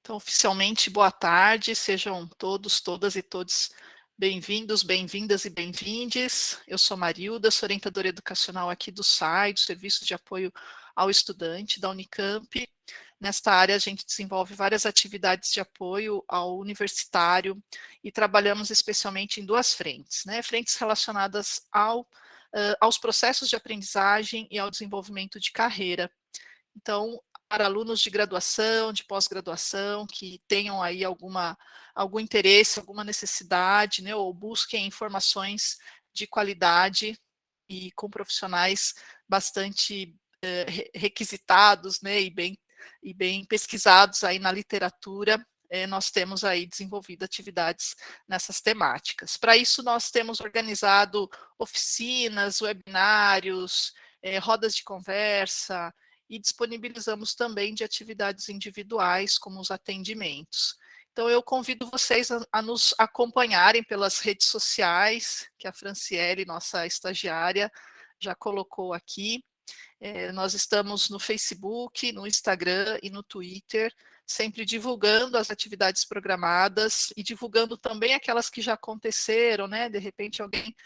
Então, oficialmente, boa tarde, sejam todos, todas e todos bem-vindos, bem-vindas e bem-vindes. Eu sou Marilda, sou orientadora educacional aqui do SAI, do Serviço de Apoio ao Estudante da Unicamp. Nesta área, a gente desenvolve várias atividades de apoio ao universitário e trabalhamos especialmente em duas frentes, né? Frentes relacionadas aos processos de aprendizagem e ao desenvolvimento de carreira. Então, para alunos de graduação, de pós-graduação, que tenham aí algum interesse, alguma necessidade, né, ou busquem informações de qualidade e com profissionais bastante requisitados, né, e bem pesquisados aí na literatura, nós temos aí desenvolvido atividades nessas temáticas. Para isso, nós temos organizado oficinas, webinários, rodas de conversa, e disponibilizamos também de atividades individuais, como os atendimentos. Então, eu convido vocês a nos acompanharem pelas redes sociais, que a Franciele, nossa estagiária, já colocou aqui. Nós estamos no Facebook, no Instagram e no Twitter, sempre divulgando as atividades programadas e divulgando também aquelas que já aconteceram, né? De repente alguém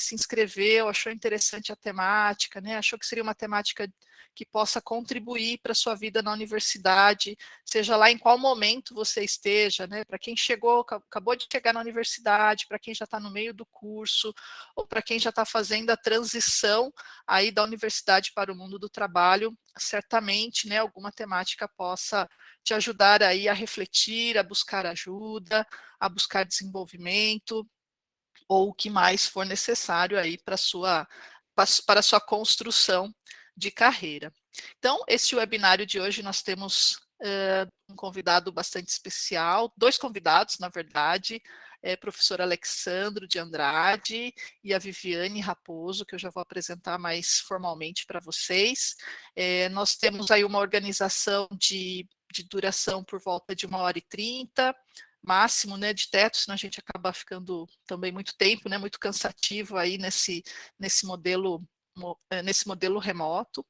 se inscreveu, achou interessante a temática, né? Achou que seria uma temática que possa contribuir para a sua vida na universidade, seja lá em qual momento você esteja, né? Para quem chegou, acabou de chegar na universidade, para quem já está no meio do curso, ou para quem já está fazendo a transição aí da universidade para o mundo do trabalho, certamente, né, alguma temática possa te ajudar aí a refletir, a buscar ajuda, a buscar desenvolvimento, ou o que mais for necessário aí para a sua construção de carreira. Então, esse webinário de hoje nós temos um convidado bastante especial, dois convidados, na verdade, professor Alexandro de Andrade e a Viviane Raposo, que eu já vou apresentar mais formalmente para vocês. Nós temos aí uma organização de duração por volta de 1h30, máximo, né, de teto, senão a gente acaba ficando também muito tempo, né, muito cansativo aí nesse modelo remoto.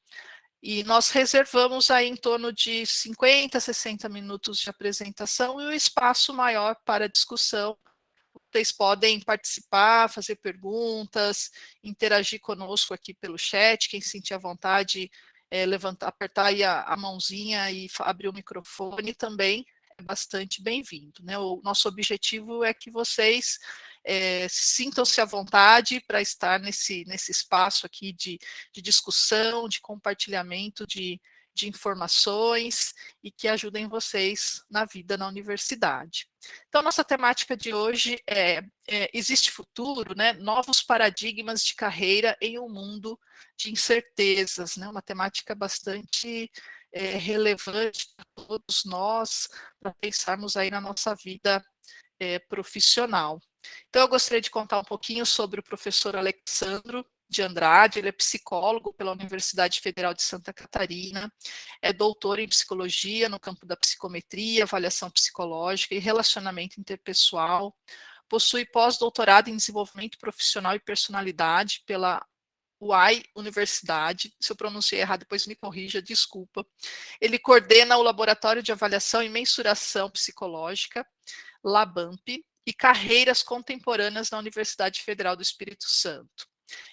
E nós reservamos aí em torno de 50, 60 minutos de apresentação e o espaço maior para discussão. Vocês podem participar, fazer perguntas, interagir conosco aqui pelo chat, quem sentir à vontade, levantar, apertar aí a mãozinha e abrir o microfone também é bastante bem-vindo, né? O nosso objetivo é que vocês sintam-se à vontade para estar nesse espaço aqui de discussão, de compartilhamento de informações e que ajudem vocês na vida na universidade. Então, nossa temática de hoje existe futuro, né? Novos paradigmas de carreira em um mundo de incertezas, né? Uma temática bastante relevante para todos nós, para pensarmos aí na nossa vida profissional. Então, eu gostaria de contar um pouquinho sobre o professor Alexandro de Andrade. Ele é psicólogo pela Universidade Federal de Santa Catarina, é doutor em psicologia no campo da psicometria, avaliação psicológica e relacionamento interpessoal, possui pós-doutorado em desenvolvimento profissional e personalidade pela UAI Universidade. Se eu pronunciei errado, depois me corrija, desculpa. Ele coordena o Laboratório de Avaliação e Mensuração Psicológica, LABAMP, e Carreiras Contemporâneas na Universidade Federal do Espírito Santo.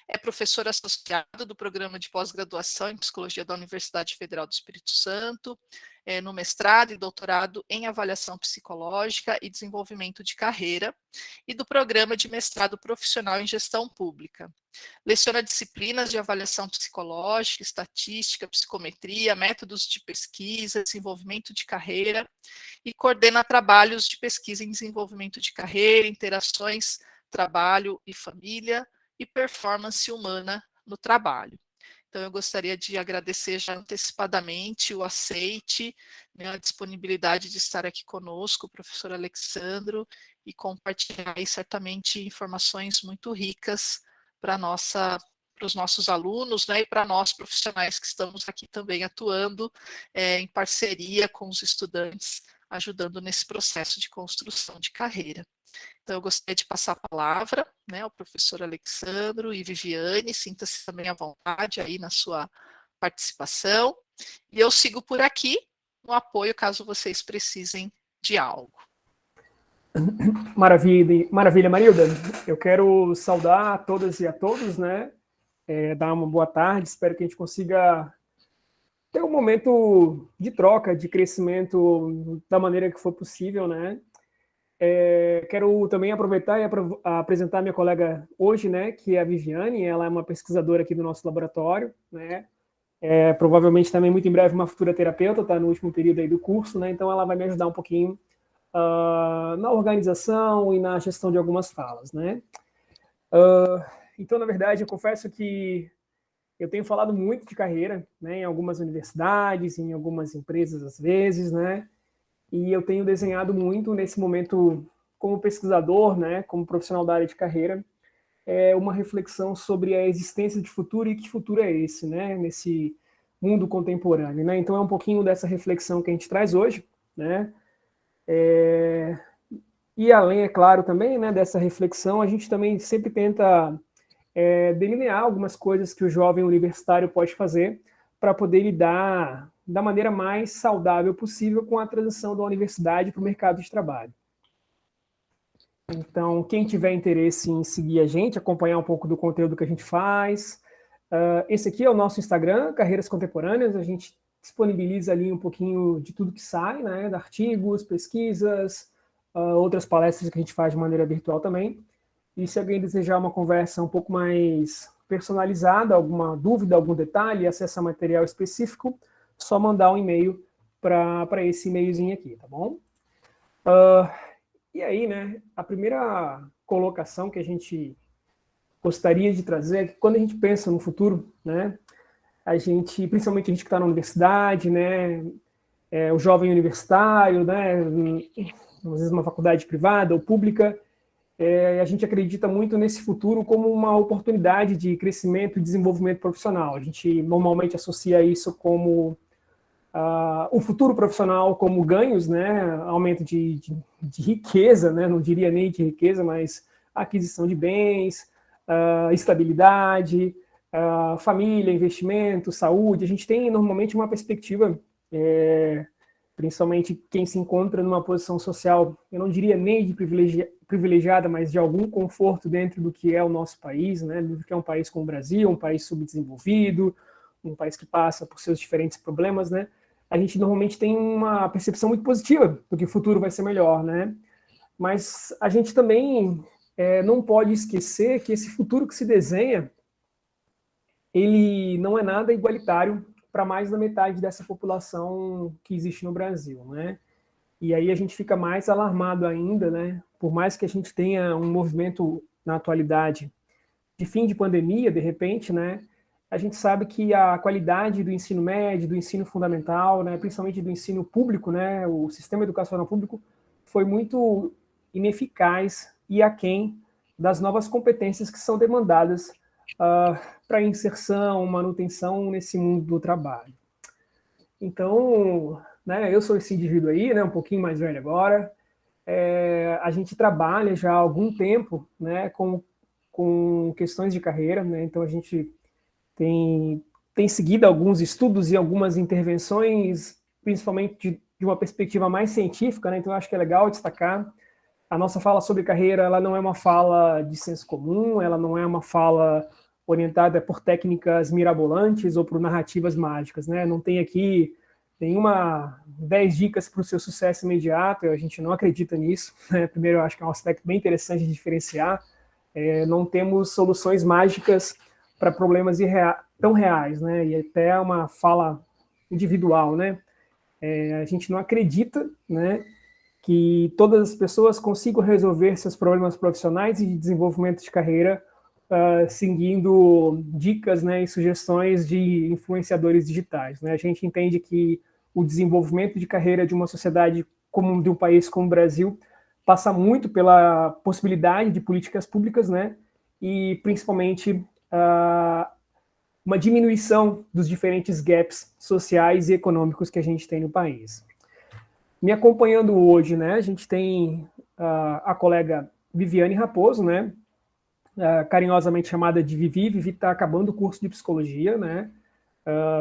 É professor associado do Programa de Pós-Graduação em Psicologia da Universidade Federal do Espírito Santo, no mestrado e doutorado em Avaliação Psicológica e Desenvolvimento de Carreira, e do Programa de Mestrado Profissional em Gestão Pública. Leciona disciplinas de avaliação psicológica, estatística, psicometria, métodos de pesquisa, desenvolvimento de carreira e coordena trabalhos de pesquisa em desenvolvimento de carreira, interações, trabalho e família e performance humana no trabalho. Então, eu gostaria de agradecer já antecipadamente o aceite, né, a disponibilidade de estar aqui conosco, o professor Alexandro, e compartilhar aí, certamente informações muito ricas para os nossos alunos, né, e para nós profissionais que estamos aqui também atuando em parceria com os estudantes, ajudando nesse processo de construção de carreira. Então, eu gostaria de passar a palavra, né, ao professor Alexandro e Viviane, sinta-se também à vontade aí na sua participação, e eu sigo por aqui, no apoio caso vocês precisem de algo. Maravilha, maravilha, Marilda. Eu quero saudar a todas e a todos, né? Dar uma boa tarde. Espero que a gente consiga ter um momento de troca, de crescimento da maneira que for possível, né? Quero também aproveitar e apresentar minha colega hoje, né? Que é a Viviane. Ela é uma pesquisadora aqui do nosso laboratório, né? Provavelmente também muito em breve uma futura terapeuta, está no último período aí do curso, né? Então ela vai me ajudar um pouquinho na organização e na gestão de algumas falas, né? Então, na verdade, eu confesso que eu tenho falado muito de carreira, né, em algumas universidades, em algumas empresas às vezes, né? E eu tenho desenhado muito nesse momento como pesquisador, né, como profissional da área de carreira, uma reflexão sobre a existência de futuro e que futuro é esse, né, nesse mundo contemporâneo, né? Então é um pouquinho dessa reflexão que a gente traz hoje, né? E além, é claro, também, né, dessa reflexão, a gente também sempre tenta delinear algumas coisas que o jovem universitário pode fazer para poder lidar da maneira mais saudável possível com a transição da universidade para o mercado de trabalho. Então, quem tiver interesse em seguir a gente, acompanhar um pouco do conteúdo que a gente faz, esse aqui é o nosso Instagram, Carreiras Contemporâneas, a gente disponibiliza ali um pouquinho de tudo que sai, né, de artigos, pesquisas, outras palestras que a gente faz de maneira virtual também. E se alguém desejar uma conversa um pouco mais personalizada, alguma dúvida, algum detalhe, acessar material específico, só mandar um e-mail para esse e-mailzinho aqui, tá bom? E aí, né, a primeira colocação que a gente gostaria de trazer é que quando a gente pensa no futuro, né, a gente, principalmente a gente que está na universidade, né, o jovem universitário, né, às vezes uma faculdade privada ou pública, a gente acredita muito nesse futuro como uma oportunidade de crescimento e desenvolvimento profissional. A gente normalmente associa isso como o futuro profissional como ganhos, né, aumento de riqueza, né, não diria nem de riqueza, mas aquisição de bens, estabilidade, família, investimento, saúde. A gente tem normalmente uma perspectiva, principalmente quem se encontra numa posição social, eu não diria nem de privilegiada, mas de algum conforto dentro do que é o nosso país, né, do que é um país como o Brasil, um país subdesenvolvido, um país que passa por seus diferentes problemas, né, a gente normalmente tem uma percepção muito positiva do que o futuro vai ser melhor, né, mas a gente também não pode esquecer que esse futuro que se desenha, ele não é nada igualitário para mais da metade dessa população que existe no Brasil, né? E aí a gente fica mais alarmado ainda, né? Por mais que a gente tenha um movimento na atualidade de fim de pandemia, de repente, né? A gente sabe que a qualidade do ensino médio, do ensino fundamental, né? Principalmente do ensino público, né? O sistema educacional público foi muito ineficaz e aquém das novas competências que são demandadas para inserção, manutenção nesse mundo do trabalho. Então, né, eu sou esse indivíduo aí, né, um pouquinho mais velho agora. A gente trabalha já há algum tempo, né, com questões de carreira, né, então a gente tem seguido alguns estudos e algumas intervenções, principalmente de uma perspectiva mais científica, né, então eu acho que é legal destacar. A nossa fala sobre carreira, ela não é uma fala de senso comum, ela não é uma fala orientada por técnicas mirabolantes ou por narrativas mágicas, né? Não tem aqui nenhuma 10 dicas para o seu sucesso imediato, a gente não acredita nisso, né? Primeiro, eu acho que é um aspecto bem interessante de diferenciar. Não temos soluções mágicas para problemas tão reais, né? E até é uma fala individual, né? A gente não acredita, né, que todas as pessoas consigam resolver seus problemas profissionais e de desenvolvimento de carreira seguindo dicas, né, e sugestões de influenciadores digitais, né? A gente entende que o desenvolvimento de carreira de uma sociedade como de um país como o Brasil passa muito pela possibilidade de políticas públicas, né, e principalmente uma diminuição dos diferentes gaps sociais e econômicos que a gente tem no país. Me acompanhando hoje, né, a gente tem a colega Viviane Raposo, né, carinhosamente chamada de Vivi. Vivi está acabando o curso de psicologia, né,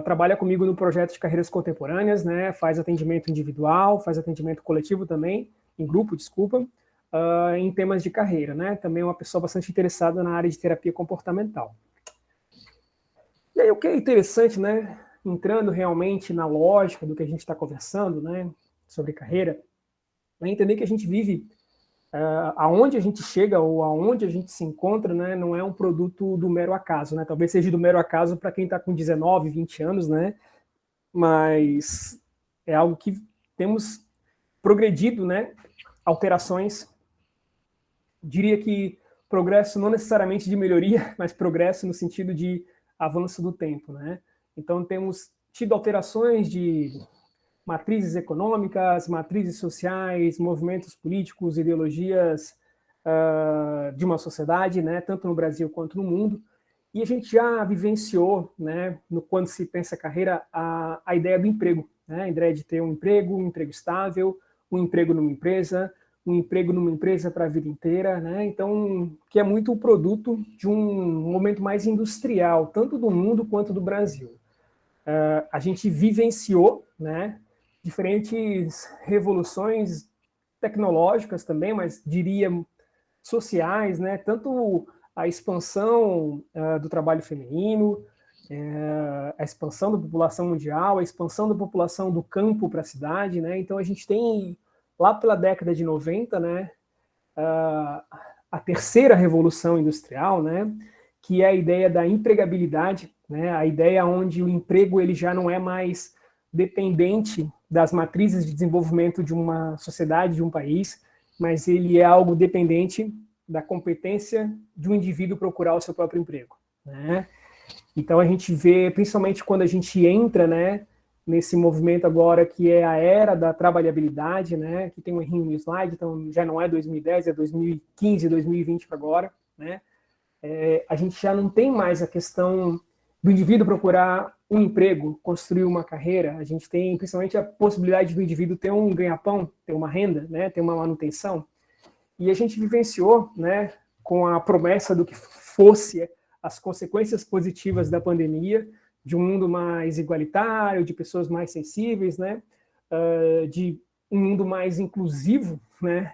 trabalha comigo no projeto de carreiras contemporâneas, né? Faz atendimento individual, faz atendimento coletivo também, em grupo, desculpa, em temas de carreira, né? Também é uma pessoa bastante interessada na área de terapia comportamental. E aí o que é interessante, né? Entrando realmente na lógica do que a gente está conversando, né? Sobre carreira, é entender que a gente vive aonde a gente chega ou aonde a gente se encontra, né, não é um produto do mero acaso, né? Talvez seja do mero acaso para quem está com 19, 20 anos, né? Mas é algo que temos progredido, né? Alterações, diria que progresso não necessariamente de melhoria, mas progresso no sentido de avanço do tempo, né? Então temos tido alterações de matrizes econômicas, matrizes sociais, movimentos políticos, ideologias de uma sociedade, né, tanto no Brasil quanto no mundo. E a gente já vivenciou, né, quando se pensa carreira, a ideia do emprego, né, a ideia de ter um emprego estável, um emprego numa empresa para a vida inteira, né, então, que é muito o produto de um momento mais industrial, tanto do mundo quanto do Brasil. A gente vivenciou, né, diferentes revoluções tecnológicas também, mas diria sociais, né, tanto a expansão do trabalho feminino, a expansão da população mundial, a expansão da população do campo para a cidade, né, então a gente tem, lá pela década de 90, né, a terceira revolução industrial, né, que é a ideia da empregabilidade, né, a ideia onde o emprego ele já não é mais dependente das matrizes de desenvolvimento de uma sociedade, de um país, mas ele é algo dependente da competência de um indivíduo procurar o seu próprio emprego, né? Então a gente vê, principalmente quando a gente entra, né, nesse movimento agora que é a era da trabalhabilidade, né, que tem um errinho no slide, então já não é 2010, é 2015, 2020 agora, né? A gente já não tem mais a questão do indivíduo procurar um emprego, construir uma carreira. A gente tem principalmente a possibilidade do indivíduo ter um ganha-pão, ter uma renda, né, ter uma manutenção. E a gente vivenciou, né, com a promessa do que fosse as consequências positivas da pandemia, de um mundo mais igualitário, de pessoas mais sensíveis, né, de um mundo mais inclusivo, né.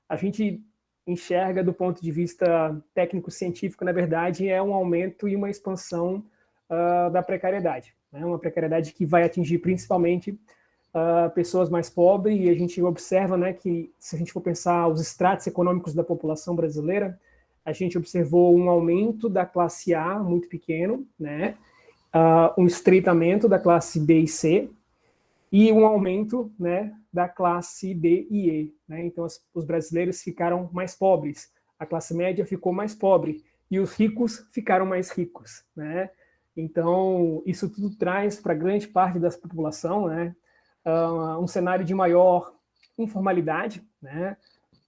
A gente enxerga do ponto de vista técnico-científico, na verdade, é um aumento e uma expansão da precariedade, né? Uma precariedade que vai atingir principalmente pessoas mais pobres, e a gente observa, né, que se a gente for pensar os estratos econômicos da população brasileira, a gente observou um aumento da classe A muito pequeno, né, um estreitamento da classe B e C, e um aumento, né, da classe D e E, né? Então os brasileiros ficaram mais pobres, a classe média ficou mais pobre e os ricos ficaram mais ricos, né? Então isso tudo traz para grande parte da população, né, um cenário de maior informalidade, né?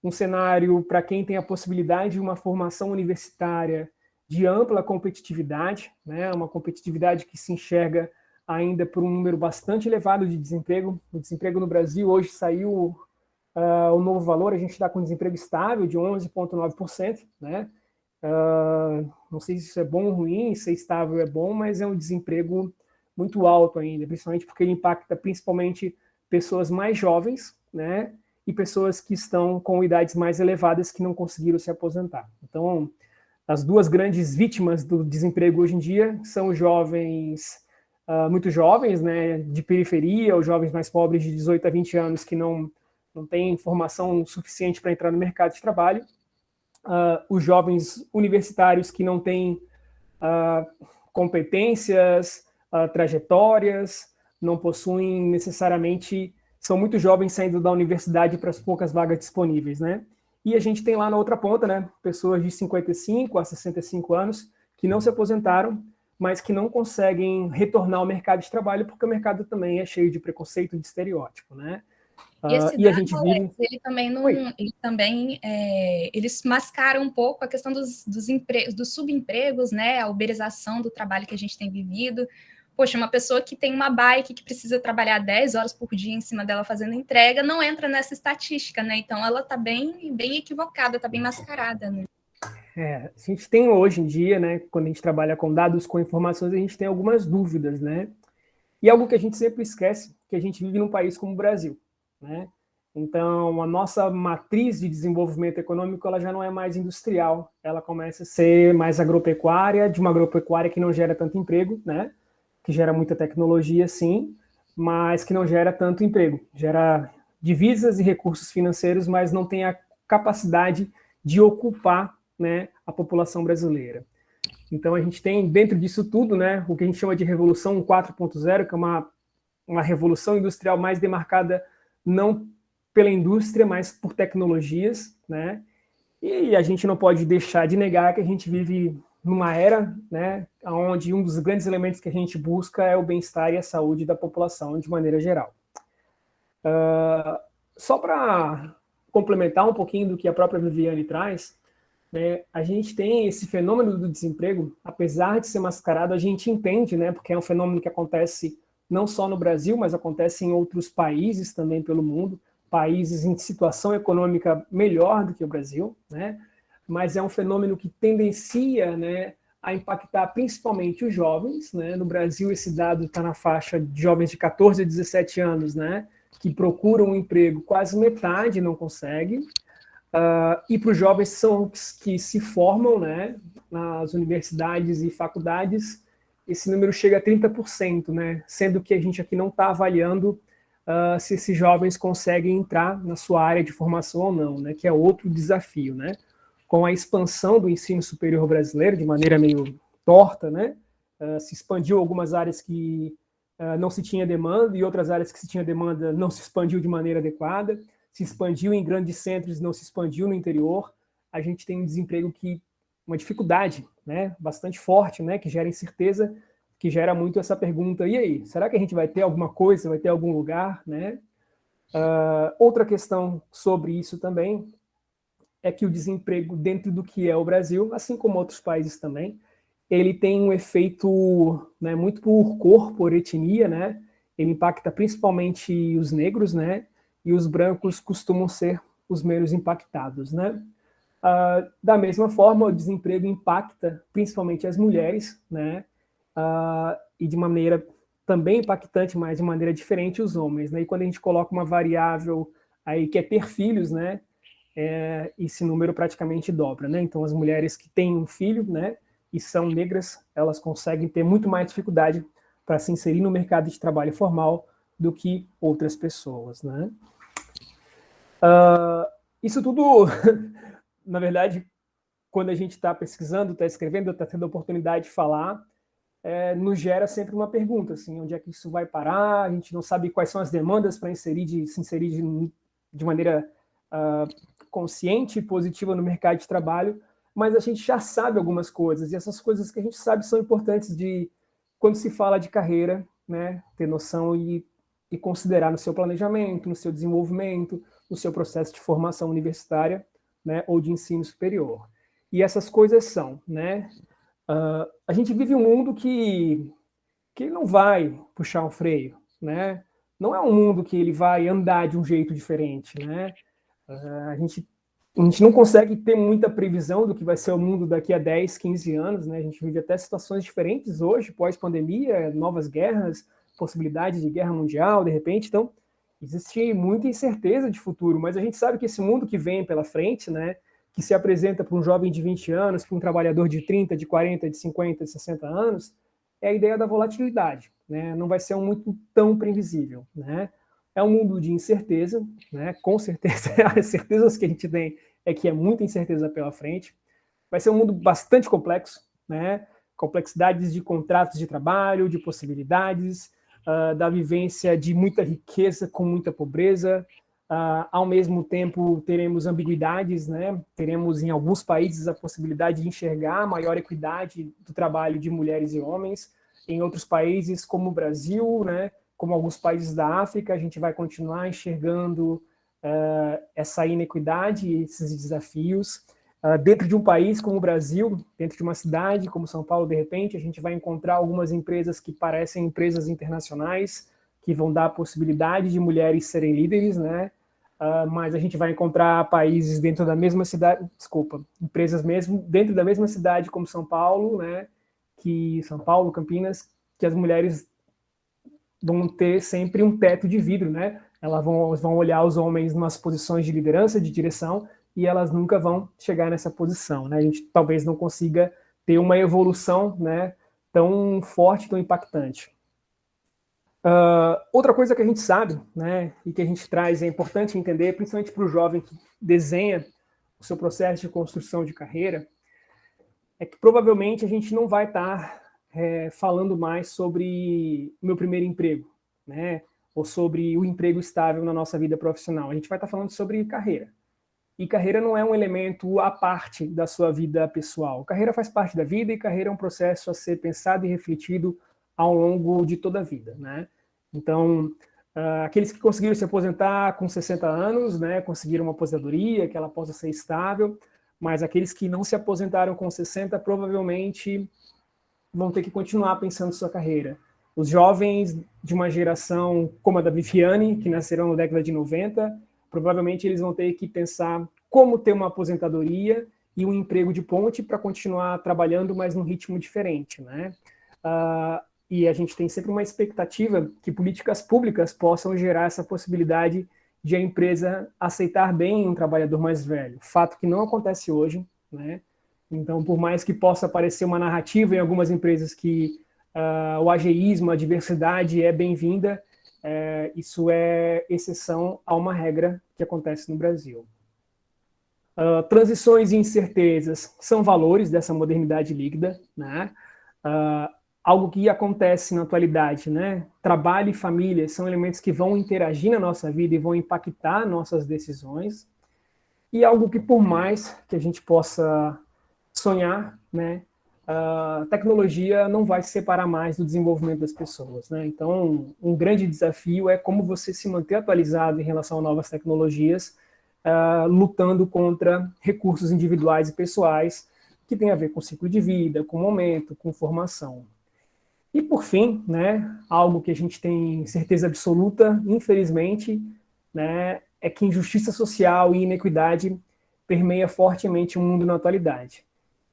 Um cenário para quem tem a possibilidade de uma formação universitária de ampla competitividade, né? Uma competitividade que se enxerga ainda por um número bastante elevado de desemprego. O desemprego no Brasil, hoje saiu o novo valor, a gente está com desemprego estável de 11,9%, né? Não sei se isso é bom ou ruim, se é estável é bom, mas é um desemprego muito alto ainda, principalmente porque ele impacta principalmente pessoas mais jovens, né? E pessoas que estão com idades mais elevadas que não conseguiram se aposentar. Então, as duas grandes vítimas do desemprego hoje em dia são os jovens muito jovens, né, de periferia, os jovens mais pobres de 18 a 20 anos que não têm formação suficiente para entrar no mercado de trabalho, os jovens universitários que não têm competências, trajetórias, não possuem necessariamente, são muito jovens saindo da universidade para as poucas vagas disponíveis, né? E a gente tem lá na outra ponta, né, pessoas de 55 a 65 anos que não se aposentaram, mas que não conseguem retornar ao mercado de trabalho, porque o mercado também é cheio de preconceito, de estereótipo, né? E esse e a gente vive... Alex, ele também não, eles mascaram um pouco a questão dos subempregos, né? A uberização do trabalho que a gente tem vivido. Poxa, uma pessoa que tem uma bike que precisa trabalhar 10 horas por dia em cima dela fazendo entrega não entra nessa estatística, né? Então ela está bem equivocada, está bem mascarada, né? A gente tem hoje em dia, né, quando a gente trabalha com dados, com informações, a gente tem algumas dúvidas, né? E algo que a gente sempre esquece, que a gente vive num país como o Brasil, né? Então, a nossa matriz de desenvolvimento econômico, ela já não é mais industrial, ela começa a ser mais agropecuária, de uma agropecuária que não gera tanto emprego, né? Que gera muita tecnologia, sim, mas que não gera tanto emprego. Gera divisas e recursos financeiros, mas não tem a capacidade de ocupar, né, a população brasileira. Então, a gente tem dentro disso tudo, né, o que a gente chama de Revolução 4.0, que é uma revolução industrial mais demarcada não pela indústria, mas por tecnologias, né? E a gente não pode deixar de negar que a gente vive numa era, né, onde um dos grandes elementos que a gente busca é o bem-estar e a saúde da população de maneira geral. Só para complementar um pouquinho do que a própria Viviane traz, né, a gente tem esse fenômeno do desemprego, apesar de ser mascarado, a gente entende, né, porque é um fenômeno que acontece não só no Brasil, mas acontece em outros países também pelo mundo, países em situação econômica melhor do que o Brasil, né, mas é um fenômeno que tendencia, né, a impactar principalmente os jovens, né. No Brasil esse dado está na faixa de jovens de 14 a 17 anos, né, que procuram um emprego, quase metade não consegue. E para os jovens que se formam, né, nas universidades e faculdades, esse número chega a 30%, né, sendo que a gente aqui não está avaliando se esses jovens conseguem entrar na sua área de formação ou não, né, que é outro desafio, né. Com a expansão do ensino superior brasileiro, de maneira meio torta, né, se expandiu algumas áreas que não se tinha demanda e outras áreas que se tinha demanda não se expandiu de maneira adequada, se expandiu em grandes centros e não se expandiu no interior. A gente tem um desemprego uma dificuldade, né, bastante forte, né, que gera incerteza, que gera muito essa pergunta, e aí, será que a gente vai ter alguma coisa, vai ter algum lugar, né? Outra questão sobre isso também é que o desemprego dentro do que é o Brasil, assim como outros países também, ele tem um efeito, né, muito por cor, por etnia, né? Ele impacta principalmente os negros, né? E os brancos costumam ser os menos impactados, né? Da mesma forma, o desemprego impacta principalmente as mulheres, né? E de maneira também impactante, mas de maneira diferente os homens, né? E quando a gente coloca uma variável aí que é ter filhos, né? Esse número praticamente dobra, né? Então as mulheres que têm um filho, né, e são negras, elas conseguem ter muito mais dificuldade para se inserir no mercado de trabalho formal do que outras pessoas, né? Isso tudo, na verdade, quando a gente está pesquisando, está escrevendo, está tendo a oportunidade de falar, nos gera sempre uma pergunta, assim, onde é que isso vai parar? A gente não sabe quais são as demandas para se inserir de maneira consciente e positiva no mercado de trabalho, mas a gente já sabe algumas coisas, e essas coisas que a gente sabe são importantes quando se fala de carreira, né, ter noção e considerar no seu planejamento, no seu desenvolvimento, no seu processo de formação universitária, né, ou de ensino superior. E essas coisas são, né, a gente vive um mundo que não vai puxar um freio, né, não é um mundo que ele vai andar de um jeito diferente, né, a gente não consegue ter muita previsão do que vai ser o mundo daqui a 10, 15 anos, né? A gente vive até situações diferentes hoje, pós-pandemia, novas guerras, possibilidade de guerra mundial, de repente. Então, existe muita incerteza de futuro, mas a gente sabe que esse mundo que vem pela frente, né, que se apresenta para um jovem de 20 anos, para um trabalhador de 30, de 40, de 50, de 60 anos, é a ideia da volatilidade, né? Não vai ser um muito tão previsível, né? É um mundo de incerteza, né? Com certeza, as certezas que a gente tem é que é muita incerteza pela frente. Vai ser um mundo bastante complexo, né? Complexidades de contratos de trabalho, de possibilidades, da vivência de muita riqueza com muita pobreza. Ao mesmo tempo, teremos ambiguidades, né? Teremos em alguns países a possibilidade de enxergar maior equidade do trabalho de mulheres e homens. Em outros países, como o Brasil, né? Como alguns países da África, a gente vai continuar enxergando essa inequidade, esses desafios. Dentro de um país como o Brasil, dentro de uma cidade como São Paulo, de repente, a gente vai encontrar algumas empresas que parecem empresas internacionais, que vão dar a possibilidade de mulheres serem líderes, né? mas a gente vai encontrar países dentro da mesma cidade, empresas mesmo dentro da mesma cidade como São Paulo, né, São Paulo, Campinas, que as mulheres vão ter sempre um teto de vidro, né? Elas vão olhar os homens nas posições de liderança, de direção, e elas nunca vão chegar nessa posição, né? A gente talvez não consiga ter uma evolução, né, tão forte, tão impactante. Outra coisa que a gente sabe, né, e que a gente traz, é importante entender, principalmente para o jovem que desenha o seu processo de construção de carreira, é que provavelmente a gente não vai estar falando mais sobre o meu primeiro emprego, né, ou sobre o emprego estável na nossa vida profissional. A gente vai estar falando sobre carreira. E carreira não é um elemento à parte da sua vida pessoal. Carreira faz parte da vida e carreira é um processo a ser pensado e refletido ao longo de toda a vida, né? Então, aqueles que conseguiram se aposentar com 60 anos, né, conseguiram uma aposentadoria, que ela possa ser estável, mas aqueles que não se aposentaram com 60 provavelmente vão ter que continuar pensando sua carreira. Os jovens de uma geração como a da Viviane, que nasceram na década de 90, provavelmente eles vão ter que pensar como ter uma aposentadoria e um emprego de ponte para continuar trabalhando, mas num ritmo diferente, né? E a gente tem sempre uma expectativa que políticas públicas possam gerar essa possibilidade de a empresa aceitar bem um trabalhador mais velho. Fato que não acontece hoje, né? Então, por mais que possa aparecer uma narrativa em algumas empresas que o ageísmo, a diversidade é bem-vinda, isso é exceção a uma regra que acontece no Brasil. Transições e incertezas são valores dessa modernidade líquida, né? Algo que acontece na atualidade, né? Trabalho e família são elementos que vão interagir na nossa vida e vão impactar nossas decisões. E algo que, por mais que a gente possa sonhar, né, a tecnologia não vai se separar mais do desenvolvimento das pessoas, né? Então, um grande desafio é como você se manter atualizado em relação a novas tecnologias, lutando contra recursos individuais e pessoais que tem a ver com ciclo de vida, com momento, com formação. E, por fim, né, algo que a gente tem certeza absoluta, infelizmente, né, é que injustiça social e inequidade permeia fortemente o mundo na atualidade.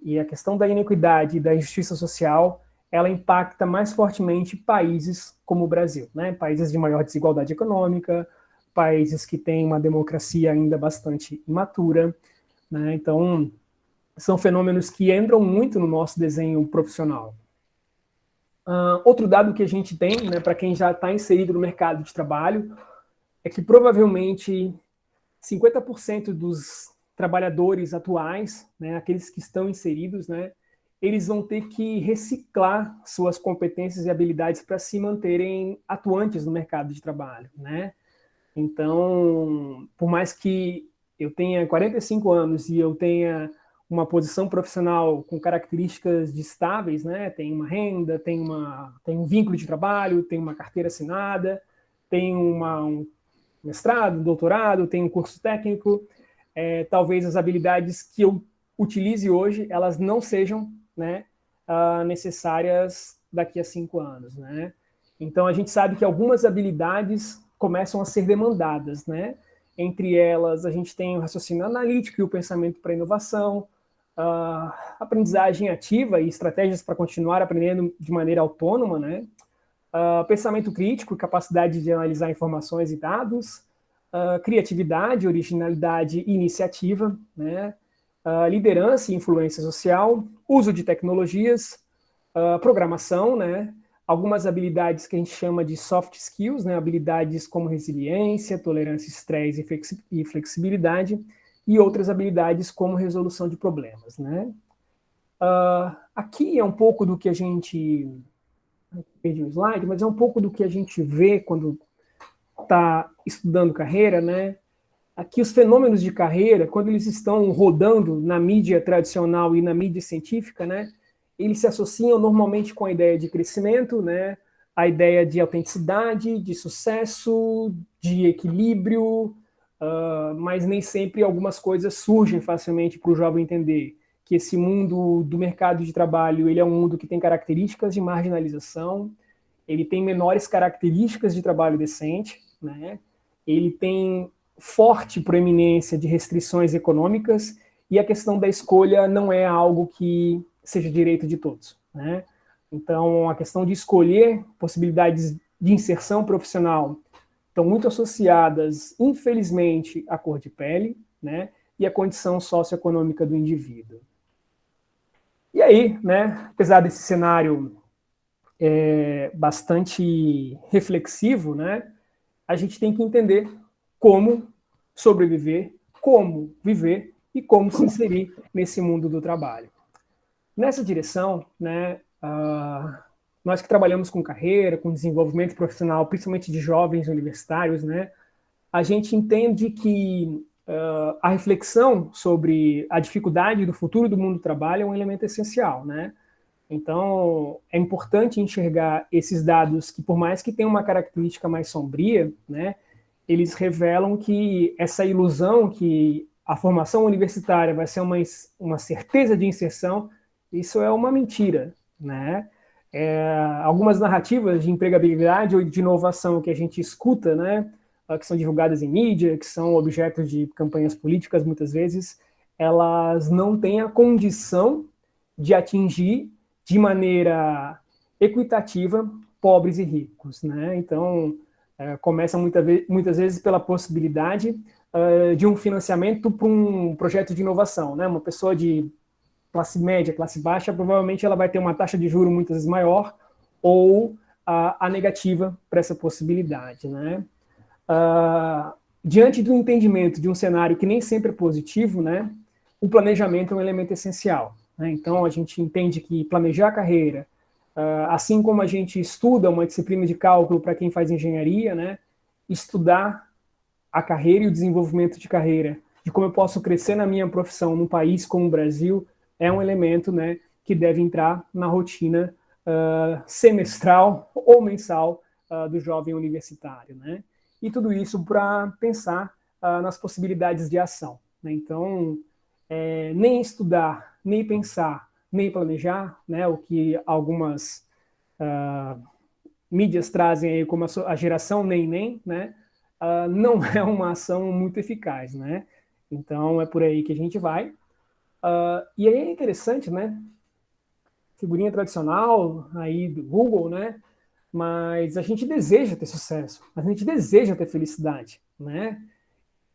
E a questão da inequidade e da injustiça social, ela impacta mais fortemente países como o Brasil, né, países de maior desigualdade econômica, países que têm uma democracia ainda bastante imatura, né, então são fenômenos que entram muito no nosso desenho profissional. Outro dado que a gente tem, né, para quem já está inserido no mercado de trabalho, é que provavelmente 50% dos trabalhadores atuais, né, aqueles que estão inseridos, né, eles vão ter que reciclar suas competências e habilidades para se manterem atuantes no mercado de trabalho, né? Então, por mais que eu tenha 45 anos e eu tenha uma posição profissional com características de estáveis, né? Tem uma renda, tem um vínculo de trabalho, tem uma carteira assinada, tem um mestrado, doutorado, tem um curso técnico. Talvez as habilidades que eu utilize hoje, elas não sejam, né, necessárias daqui a 5 anos, né? Então, a gente sabe que algumas habilidades começam a ser demandadas, né? Entre elas, a gente tem o raciocínio analítico e o pensamento para inovação, aprendizagem ativa e estratégias para continuar aprendendo de maneira autônoma, né? Pensamento crítico e capacidade de analisar informações e dados, criatividade, originalidade e iniciativa, né? Liderança e influência social, uso de tecnologias, programação, né? Algumas habilidades que a gente chama de soft skills, né? Habilidades como resiliência, tolerância, estresse e flexibilidade, e outras habilidades como resolução de problemas, né? Aqui é um pouco do que a gente... Perdi um slide, mas é um pouco do que a gente vê quando está estudando carreira, né? Aqui os fenômenos de carreira, quando eles estão rodando na mídia tradicional e na mídia científica, né, eles se associam normalmente com a ideia de crescimento, né, a ideia de autenticidade, de sucesso, de equilíbrio, mas nem sempre algumas coisas surgem facilmente para o jovem entender que esse mundo do mercado de trabalho ele é um mundo que tem características de marginalização, ele tem menores características de trabalho decente, né, ele tem forte proeminência de restrições econômicas, e a questão da escolha não é algo que seja direito de todos, né? Então, a questão de escolher possibilidades de inserção profissional estão muito associadas, infelizmente, à cor de pele, né, e à condição socioeconômica do indivíduo. E aí, né, apesar desse cenário bastante reflexivo, né, a gente tem que entender como sobreviver, como viver e como se inserir nesse mundo do trabalho. Nessa direção, né, nós que trabalhamos com carreira, com desenvolvimento profissional, principalmente de jovens universitários, né, a gente entende que a reflexão sobre a dificuldade do futuro do mundo do trabalho é um elemento essencial, né? Então, é importante enxergar esses dados que, por mais que tenham uma característica mais sombria, né, eles revelam que essa ilusão que a formação universitária vai ser uma certeza de inserção, isso é uma mentira, né? Algumas narrativas de empregabilidade ou de inovação que a gente escuta, né, que são divulgadas em mídia, que são objeto de campanhas políticas, muitas vezes, elas não têm a condição de atingir de maneira equitativa pobres e ricos, né? Então, começa muitas vezes pela possibilidade de um financiamento para um projeto de inovação, né? Uma pessoa de classe média, classe baixa, provavelmente ela vai ter uma taxa de juros muitas vezes maior ou a negativa para essa possibilidade, né? Diante do entendimento de um cenário que nem sempre é positivo, né, o planejamento é um elemento essencial, né? Então, a gente entende que planejar a carreira, assim como a gente estuda uma disciplina de cálculo para quem faz engenharia, né, estudar a carreira e o desenvolvimento de carreira, de como eu posso crescer na minha profissão num país como o Brasil, é um elemento, né, que deve entrar na rotina semestral ou mensal do jovem universitário, né? E tudo isso para pensar nas possibilidades de ação, né? Então, nem estudar, nem pensar, nem planejar, né, o que algumas mídias trazem aí como a geração nem, né, não é uma ação muito eficaz, né? Então, é por aí que a gente vai. E aí é interessante, né? Figurinha tradicional aí do Google, né? Mas a gente deseja ter sucesso, a gente deseja ter felicidade, né?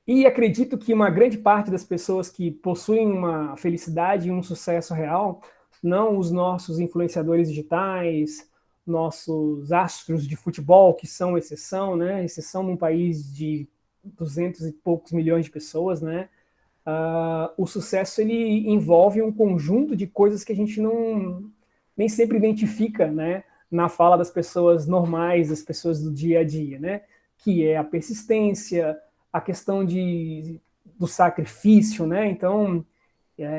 E acredito que uma grande parte das pessoas que possuem uma felicidade e um sucesso real, não os nossos influenciadores digitais, nossos astros de futebol, que são exceção, né? Exceção num país de 200 e poucos milhões de pessoas, né? O sucesso ele envolve um conjunto de coisas que a gente nem sempre identifica, né, na fala das pessoas normais, das pessoas do dia a dia, né, que é a persistência, a questão do sacrifício, né? Então,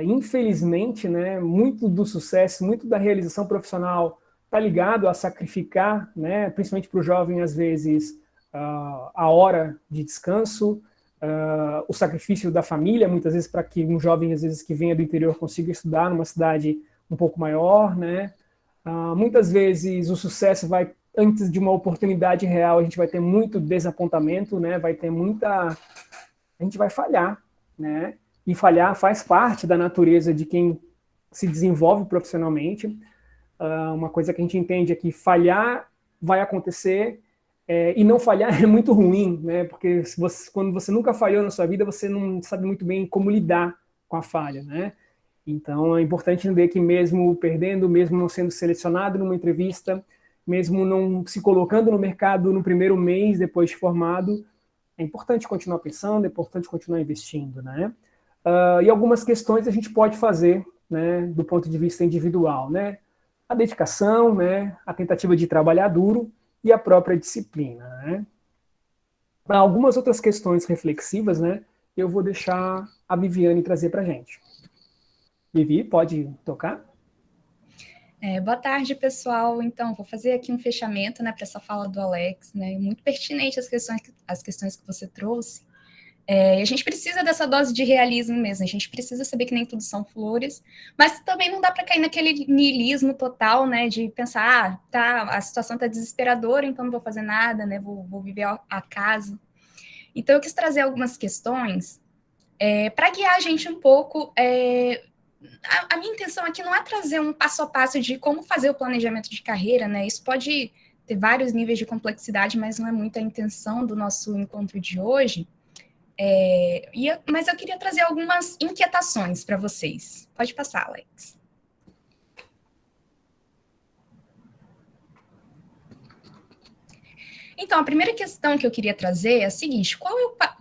infelizmente, né, muito do sucesso, muito da realização profissional está ligado a sacrificar, né, principalmente para o jovem, às vezes, a hora de descanso, o sacrifício da família, muitas vezes para que um jovem, às vezes, que venha do interior consiga estudar numa cidade um pouco maior, né? Muitas vezes o sucesso vai, antes de uma oportunidade real, a gente vai ter muito desapontamento, né? A gente vai falhar, né? E falhar faz parte da natureza de quem se desenvolve profissionalmente. Uma coisa que a gente entende é que falhar vai acontecer, e não falhar é muito ruim, né? Porque quando você nunca falhou na sua vida, você não sabe muito bem como lidar com a falha, né? Então, é importante entender que mesmo perdendo, mesmo não sendo selecionado numa entrevista, mesmo não se colocando no mercado no primeiro mês depois de formado, é importante continuar pensando, é importante continuar investindo, né? E algumas questões a gente pode fazer, né, do ponto de vista individual, né? A dedicação, né, a tentativa de trabalhar duro e a própria disciplina, né? Algumas outras questões reflexivas, né, eu vou deixar a Viviane trazer para a gente. Vivi, pode tocar? Boa tarde, pessoal. Então, vou fazer aqui um fechamento, né, para essa fala do Alex, né, muito pertinente as questões que você trouxe. E a gente precisa dessa dose de realismo mesmo, a gente precisa saber que nem tudo são flores, mas também não dá para cair naquele niilismo total, né, de pensar, a situação está desesperadora, então não vou fazer nada, né, vou viver a casa. Então, eu quis trazer algumas questões para guiar a gente um pouco. A minha intenção aqui não é trazer um passo a passo de como fazer o planejamento de carreira, né? Isso pode ter vários níveis de complexidade, mas não é muito a intenção do nosso encontro de hoje. Mas eu queria trazer algumas inquietações para vocês. Pode passar, Alex. Então, a primeira questão que eu queria trazer é a seguinte: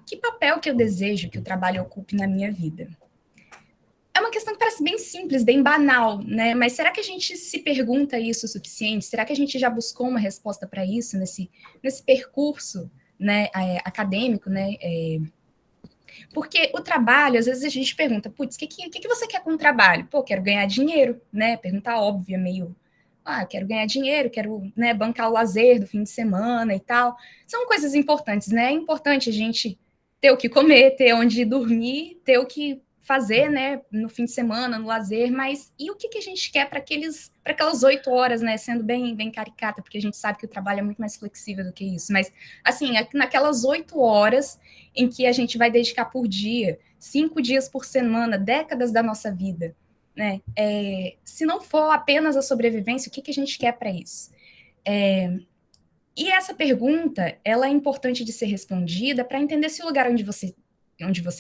que papel que eu desejo que o trabalho ocupe na minha vida? É uma questão que parece bem simples, bem banal, né? Mas será que a gente se pergunta isso o suficiente? Será que a gente já buscou uma resposta para isso nesse percurso, né, acadêmico, né? Porque o trabalho, às vezes a gente pergunta, putz, o que você quer com o trabalho? Pô, quero ganhar dinheiro, né? Pergunta óbvia, meio, quero ganhar dinheiro, quero, né, bancar o lazer do fim de semana e tal. São coisas importantes, né? É importante a gente ter o que comer, ter onde dormir, ter o que fazer, né, no fim de semana, no lazer, mas e o que a gente quer para aquelas 8 horas, né, sendo bem caricata, porque a gente sabe que o trabalho é muito mais flexível do que isso, mas, assim, naquelas 8 horas em que a gente vai dedicar por dia, 5 dias por semana, décadas da nossa vida, né, se não for apenas a sobrevivência, o que a gente quer para isso? E essa pergunta, ela é importante de ser respondida para entender se o lugar onde você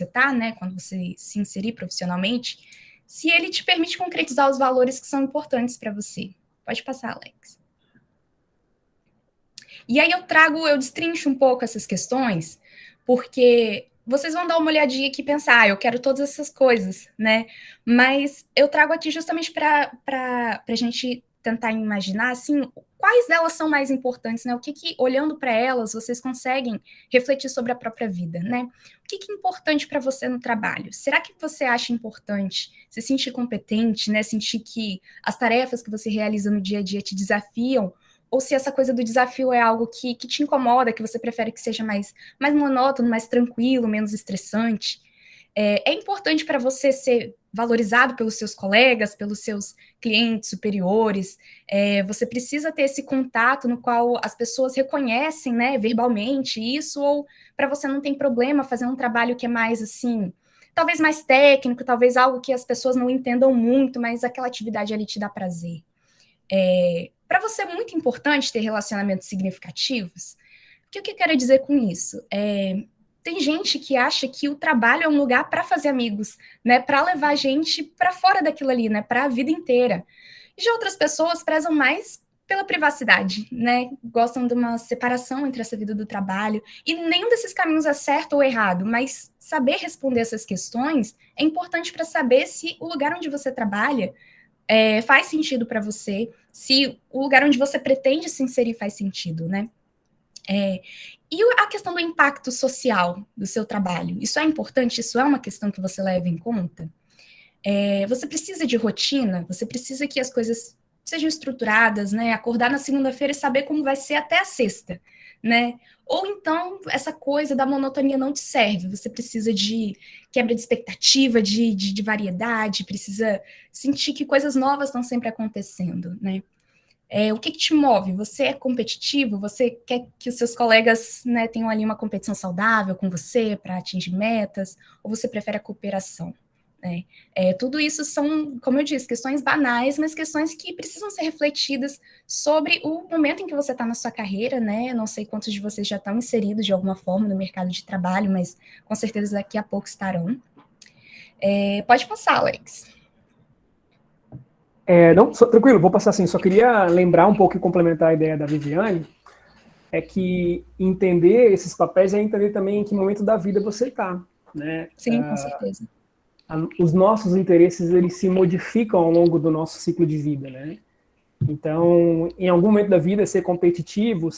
está, né, quando você se inserir profissionalmente, se ele te permite concretizar os valores que são importantes para você. Pode passar, Alex. E aí eu destrincho um pouco essas questões, porque vocês vão dar uma olhadinha aqui e pensar, eu quero todas essas coisas, né? Mas eu trago aqui justamente para a gente tentar imaginar, assim, quais delas são mais importantes, né? O que olhando para elas, vocês conseguem refletir sobre a própria vida, né? O que é importante para você no trabalho? Será que você acha importante se sentir competente, né? Sentir que as tarefas que você realiza no dia a dia te desafiam? Ou se essa coisa do desafio é algo que te incomoda, que você prefere que seja mais monótono, mais tranquilo, menos estressante? É importante para você ser valorizado pelos seus colegas, pelos seus clientes superiores. Você precisa ter esse contato no qual as pessoas reconhecem, né, verbalmente isso, ou para você não tem problema fazer um trabalho que é mais assim, talvez mais técnico, talvez algo que as pessoas não entendam muito, mas aquela atividade ali te dá prazer. Para você é muito importante ter relacionamentos significativos. O que eu quero dizer com isso? Tem gente que acha que o trabalho é um lugar para fazer amigos, né? Para levar a gente para fora daquilo ali, né? Para a vida inteira. E já outras pessoas prezam mais pela privacidade, né? Gostam de uma separação entre essa vida do trabalho. E nenhum desses caminhos é certo ou errado, mas saber responder essas questões é importante para saber se o lugar onde você trabalha faz sentido para você, se o lugar onde você pretende se inserir faz sentido, né? E a questão do impacto social do seu trabalho, isso é importante? Isso é uma questão que você leva em conta? Você precisa de rotina? Você precisa que as coisas sejam estruturadas, né? Acordar na segunda-feira e saber como vai ser até a sexta, né? Ou então, essa coisa da monotonia não te serve. Você precisa de quebra de expectativa, de variedade, precisa sentir que coisas novas estão sempre acontecendo, né? O que te move? Você é competitivo? Você quer que os seus colegas, né, tenham ali uma competição saudável com você para atingir metas? Ou você prefere a cooperação? Né? Tudo isso são, como eu disse, questões banais, mas questões que precisam ser refletidas sobre o momento em que você está na sua carreira, né? Eu não sei quantos de vocês já estão inseridos de alguma forma no mercado de trabalho, mas com certeza daqui a pouco estarão. Pode passar, Alex. Não, tranquilo, vou passar assim. Só queria lembrar um pouco e complementar a ideia da Viviane, é que entender esses papéis é entender também em que momento da vida você está, né? Sim, com certeza. Os nossos interesses, eles se modificam ao longo do nosso ciclo de vida, né? Então, em algum momento da vida, ser competitivo,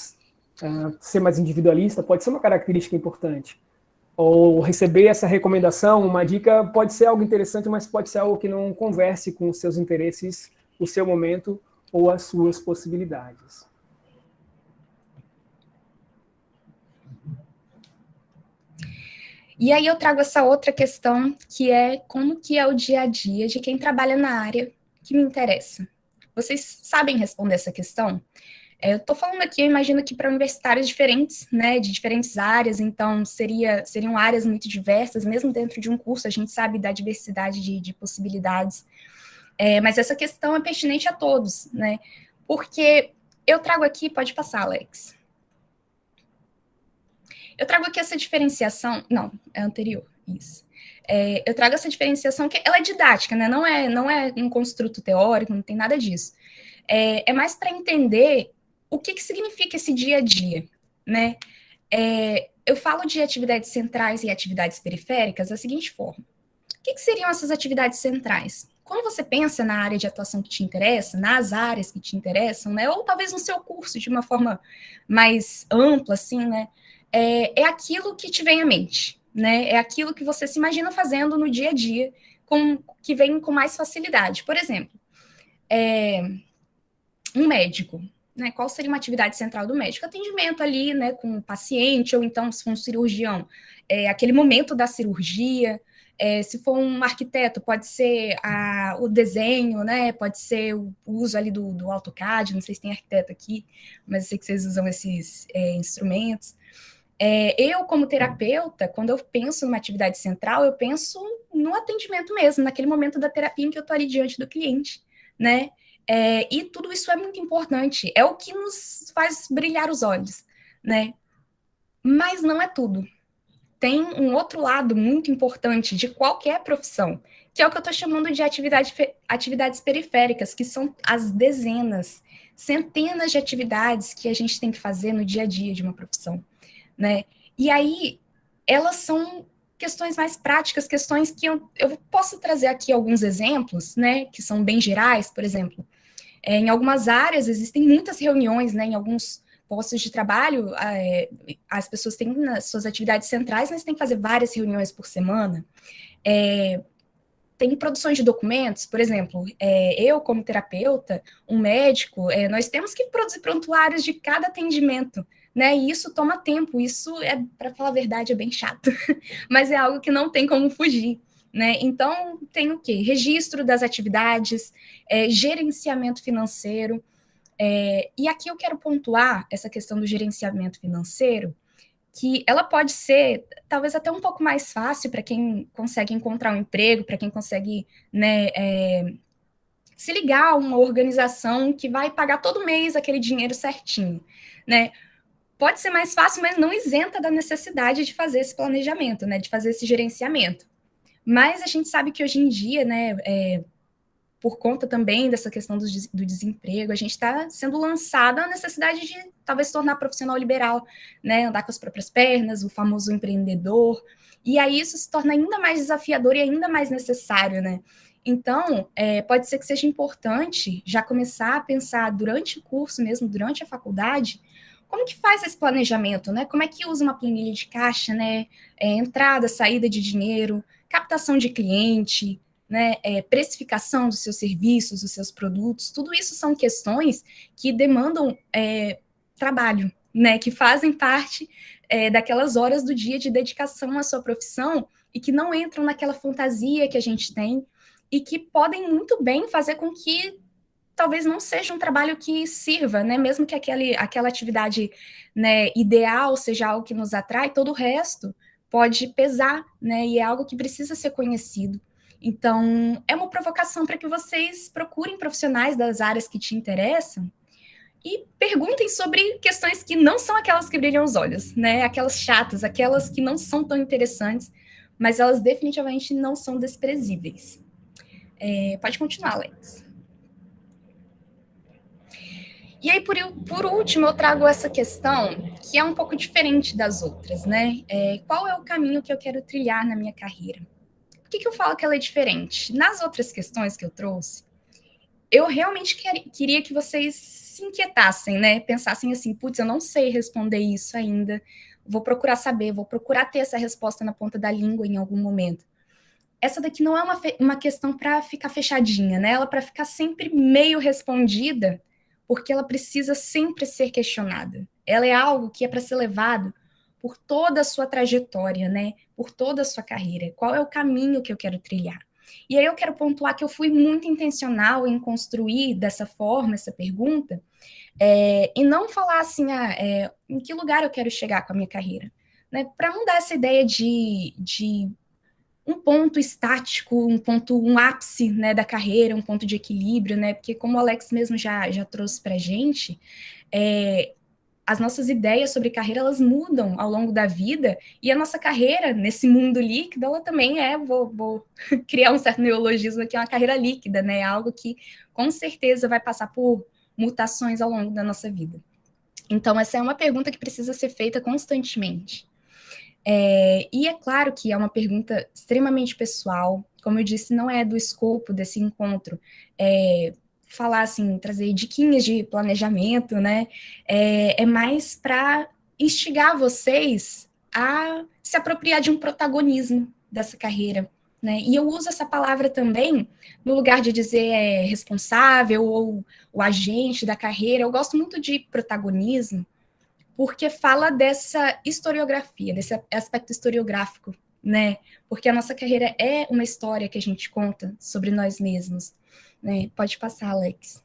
ser mais individualista, pode ser uma característica importante. Ou receber essa recomendação, uma dica, pode ser algo interessante, mas pode ser algo que não converse com os seus interesses, o seu momento ou as suas possibilidades. E aí eu trago essa outra questão, que é como que é o dia a dia de quem trabalha na área que me interessa. Vocês sabem responder essa questão? Eu estou falando aqui, eu imagino que para universitários diferentes, né, de diferentes áreas, então seriam áreas muito diversas, mesmo dentro de um curso, a gente sabe da diversidade de possibilidades, mas essa questão é pertinente a todos, né, porque eu trago aqui, pode passar, Alex. Eu trago aqui essa diferenciação, não, é anterior, isso. Eu trago essa diferenciação que ela é didática, né, não é um construto teórico, não tem nada disso. É mais para entender o que significa esse dia a dia, né? Eu falo de atividades centrais e atividades periféricas da seguinte forma. O que seriam essas atividades centrais? Quando você pensa na área de atuação que te interessa, nas áreas que te interessam, né? Ou talvez no seu curso de uma forma mais ampla, assim, né? É aquilo que te vem à mente, né? É aquilo que você se imagina fazendo no dia a dia, que vem com mais facilidade. Por exemplo, um médico, né? Qual seria uma atividade central do médico? Atendimento ali, né, com o paciente, ou então, se for um cirurgião, aquele momento da cirurgia. Se for um arquiteto, pode ser o desenho, né? Pode ser o uso ali do AutoCAD, não sei se tem arquiteto aqui, mas eu sei que vocês usam esses instrumentos. Eu, como terapeuta, quando eu penso numa atividade central, eu penso no atendimento mesmo, naquele momento da terapia em que eu estou ali diante do cliente, né? E tudo isso é muito importante, é o que nos faz brilhar os olhos, né? Mas não é tudo. Tem um outro lado muito importante de qualquer profissão, que é o que eu estou chamando de atividades periféricas, que são as dezenas, centenas de atividades que a gente tem que fazer no dia a dia de uma profissão, né? E aí, elas são questões mais práticas, questões que eu posso trazer aqui alguns exemplos, né, que são bem gerais, por exemplo. Em algumas áreas existem muitas reuniões, né, em alguns postos de trabalho, as pessoas têm nas suas atividades centrais, mas têm que fazer várias reuniões por semana. Tem produções de documentos, por exemplo, eu como terapeuta, um médico, nós temos que produzir prontuários de cada atendimento, né, e isso toma tempo, isso para falar a verdade, é bem chato, mas é algo que não tem como fugir, né, então tem o quê? Registro das atividades, gerenciamento financeiro, e aqui eu quero pontuar essa questão do gerenciamento financeiro, que ela pode ser talvez até um pouco mais fácil para quem consegue encontrar um emprego, para quem consegue, né, se ligar a uma organização que vai pagar todo mês aquele dinheiro certinho, né? Pode ser mais fácil, mas não isenta da necessidade de fazer esse planejamento, né, de fazer esse gerenciamento. Mas a gente sabe que hoje em dia, né, por conta também dessa questão do desemprego, a gente está sendo lançada a necessidade de talvez se tornar profissional liberal, né, andar com as próprias pernas, o famoso empreendedor, e aí isso se torna ainda mais desafiador e ainda mais necessário, né? Então, pode ser que seja importante já começar a pensar durante o curso mesmo, durante a faculdade, como que faz esse planejamento, né? Como é que usa uma planilha de caixa, né? Entrada, saída de dinheiro, captação de cliente, né, precificação dos seus serviços, dos seus produtos, tudo isso são questões que demandam trabalho, né, que fazem parte daquelas horas do dia de dedicação à sua profissão e que não entram naquela fantasia que a gente tem e que podem muito bem fazer com que talvez não seja um trabalho que sirva, né, mesmo que aquela atividade, né, ideal seja algo que nos atrai, todo o resto pode pesar, né, e é algo que precisa ser conhecido. Então, é uma provocação para que vocês procurem profissionais das áreas que te interessam e perguntem sobre questões que não são aquelas que brilham os olhos, né? Aquelas chatas, aquelas que não são tão interessantes, mas elas definitivamente não são desprezíveis. Pode continuar, Alex. E aí, por último, eu trago essa questão que é um pouco diferente das outras, né? Qual é o caminho que eu quero trilhar na minha carreira? Por que eu falo que ela é diferente? Nas outras questões que eu trouxe, eu realmente queria que vocês se inquietassem, né? Pensassem assim, putz, eu não sei responder isso ainda, vou procurar saber, vou procurar ter essa resposta na ponta da língua em algum momento. Essa daqui não é uma questão para ficar fechadinha, né? Ela para ficar sempre meio respondida, porque ela precisa sempre ser questionada. Ela é algo que é para ser levado por toda a sua trajetória, né? Por toda a sua carreira. Qual é o caminho que eu quero trilhar? E aí eu quero pontuar que eu fui muito intencional em construir dessa forma essa pergunta, E não falar assim, em que lugar eu quero chegar com a minha carreira, né? Para não dar essa ideia de um ponto estático, um ápice, né, da carreira, um ponto de equilíbrio, né? Porque como o Alex mesmo já trouxe para a gente, as nossas ideias sobre carreira, elas mudam ao longo da vida, e a nossa carreira, nesse mundo líquido, ela também vou criar um certo neologismo aqui, é uma carreira líquida, né? Algo que, com certeza, vai passar por mutações ao longo da nossa vida. Então, essa é uma pergunta que precisa ser feita constantemente. E é claro que é uma pergunta extremamente pessoal, como eu disse, não é do escopo desse encontro, falar assim, trazer diquinhas de planejamento, né? É mais para instigar vocês a se apropriar de um protagonismo dessa carreira, né? E eu uso essa palavra também no lugar de dizer responsável ou o agente da carreira. Eu gosto muito de protagonismo, porque fala dessa historiografia, desse aspecto historiográfico, né? Porque a nossa carreira é uma história que a gente conta sobre nós mesmos, né? Pode passar, Alex.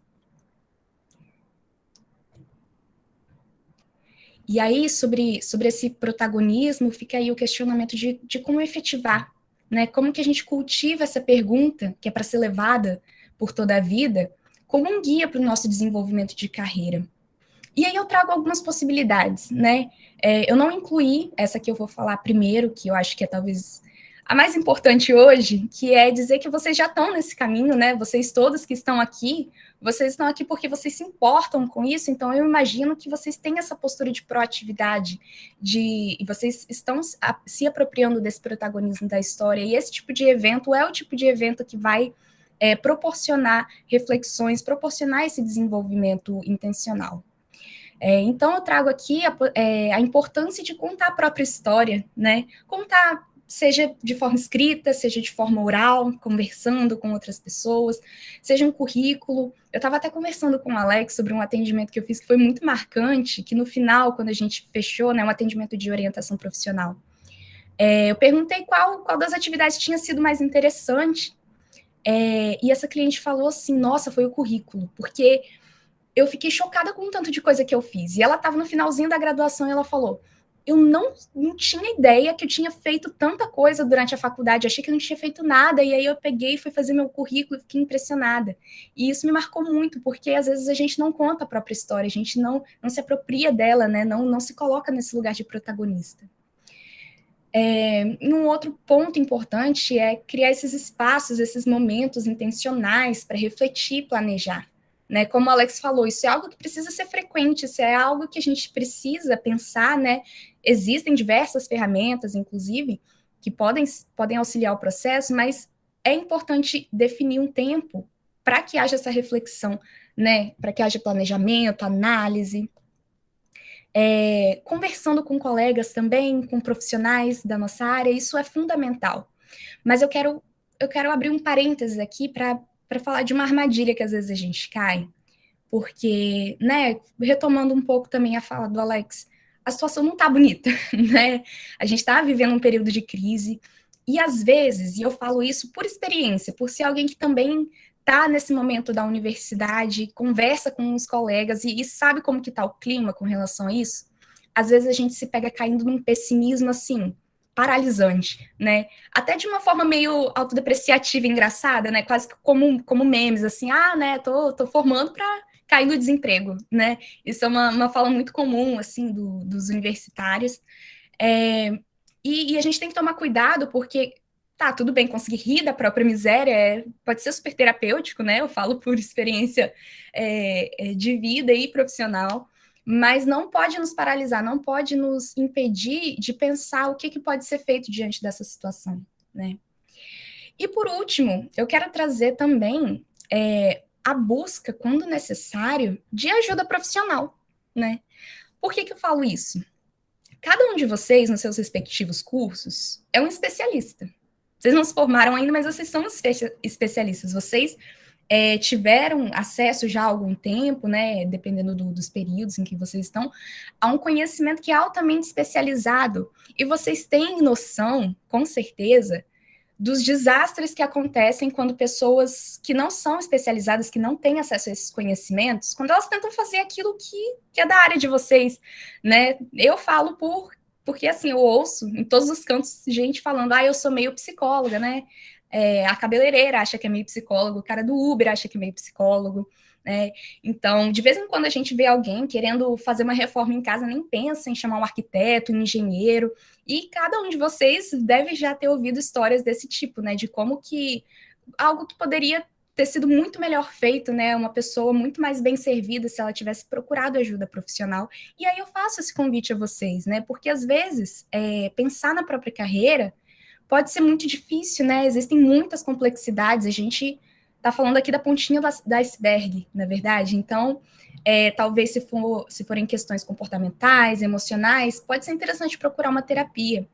E aí, sobre esse protagonismo, fica aí o questionamento de como efetivar, né? Como que a gente cultiva essa pergunta, que é para ser levada por toda a vida, como um guia para o nosso desenvolvimento de carreira. E aí eu trago algumas possibilidades, né? Eu não incluí essa que eu vou falar primeiro, que eu acho que é talvez a mais importante hoje, que é dizer que vocês já estão nesse caminho, né? Vocês todos que estão aqui, vocês estão aqui porque vocês se importam com isso, então eu imagino que vocês têm essa postura de proatividade, e vocês estão se apropriando desse protagonismo da história, e esse tipo de evento é o tipo de evento que vai proporcionar reflexões, proporcionar esse desenvolvimento intencional. Então, eu trago aqui a importância de contar a própria história, né? Contar, seja de forma escrita, seja de forma oral, conversando com outras pessoas, seja um currículo. Eu estava até conversando com o Alex sobre um atendimento que eu fiz que foi muito marcante, que no final, quando a gente fechou, né, um atendimento de orientação profissional, eu perguntei qual das atividades tinha sido mais interessante, e essa cliente falou assim, nossa, foi o currículo, porque eu fiquei chocada com o tanto de coisa que eu fiz. E ela estava no finalzinho da graduação e ela falou, eu não tinha ideia que eu tinha feito tanta coisa durante a faculdade, achei que eu não tinha feito nada, e aí eu peguei e fui fazer meu currículo e fiquei impressionada. E isso me marcou muito, porque às vezes a gente não conta a própria história, a gente não se apropria dela, né? Não se coloca nesse lugar de protagonista. Um outro ponto importante é criar esses espaços, esses momentos intencionais para refletir, planejar. Né, como o Alex falou, isso é algo que precisa ser frequente, isso é algo que a gente precisa pensar, né? Existem diversas ferramentas, inclusive, que podem auxiliar o processo, mas é importante definir um tempo para que haja essa reflexão, né? Para que haja planejamento, análise. Conversando com colegas também, com profissionais da nossa área, isso é fundamental. Mas eu quero abrir um parênteses aqui para falar de uma armadilha que às vezes a gente cai, porque, né, retomando um pouco também a fala do Alex, a situação não está bonita, né? A gente está vivendo um período de crise, e às vezes, e eu falo isso por experiência, por ser alguém que também está nesse momento da universidade, conversa com os colegas e sabe como que está o clima com relação a isso, às vezes a gente se pega caindo num pessimismo, assim, paralisante, né? Até de uma forma meio autodepreciativa, engraçada, né? Quase como memes, assim, né? Tô formando para cair no desemprego, né? Isso é uma fala muito comum, assim, dos universitários. E a gente tem que tomar cuidado, porque tá, tudo bem, conseguir rir da própria miséria pode ser super terapêutico, né? Eu falo por experiência de vida e profissional, mas não pode nos paralisar, não pode nos impedir de pensar o que pode ser feito diante dessa situação, né? E por último, eu quero trazer também a busca, quando necessário, de ajuda profissional, né? Por que eu falo isso? Cada um de vocês, nos seus respectivos cursos, é um especialista. Vocês não se formaram ainda, mas vocês são especialistas. Vocês tiveram acesso já há algum tempo, né, dependendo dos períodos em que vocês estão, a um conhecimento que é altamente especializado. E vocês têm noção, com certeza, dos desastres que acontecem quando pessoas que não são especializadas, que não têm acesso a esses conhecimentos, quando elas tentam fazer aquilo que é da área de vocês, né? Eu falo porque, assim, eu ouço em todos os cantos gente falando, eu sou meio psicóloga, né? A cabeleireira acha que é meio psicólogo, o cara do Uber acha que é meio psicólogo, né? Então, de vez em quando a gente vê alguém querendo fazer uma reforma em casa, nem pensa em chamar um arquiteto, um engenheiro, e cada um de vocês deve já ter ouvido histórias desse tipo, né? De como que algo que poderia ter sido muito melhor feito, né? Uma pessoa muito mais bem servida se ela tivesse procurado ajuda profissional. E aí eu faço esse convite a vocês, né? Porque às vezes pensar na própria carreira pode ser muito difícil, né? Existem muitas complexidades. A gente está falando aqui da pontinha da iceberg, na verdade. Então, talvez se forem questões comportamentais, emocionais, pode ser interessante procurar uma terapia.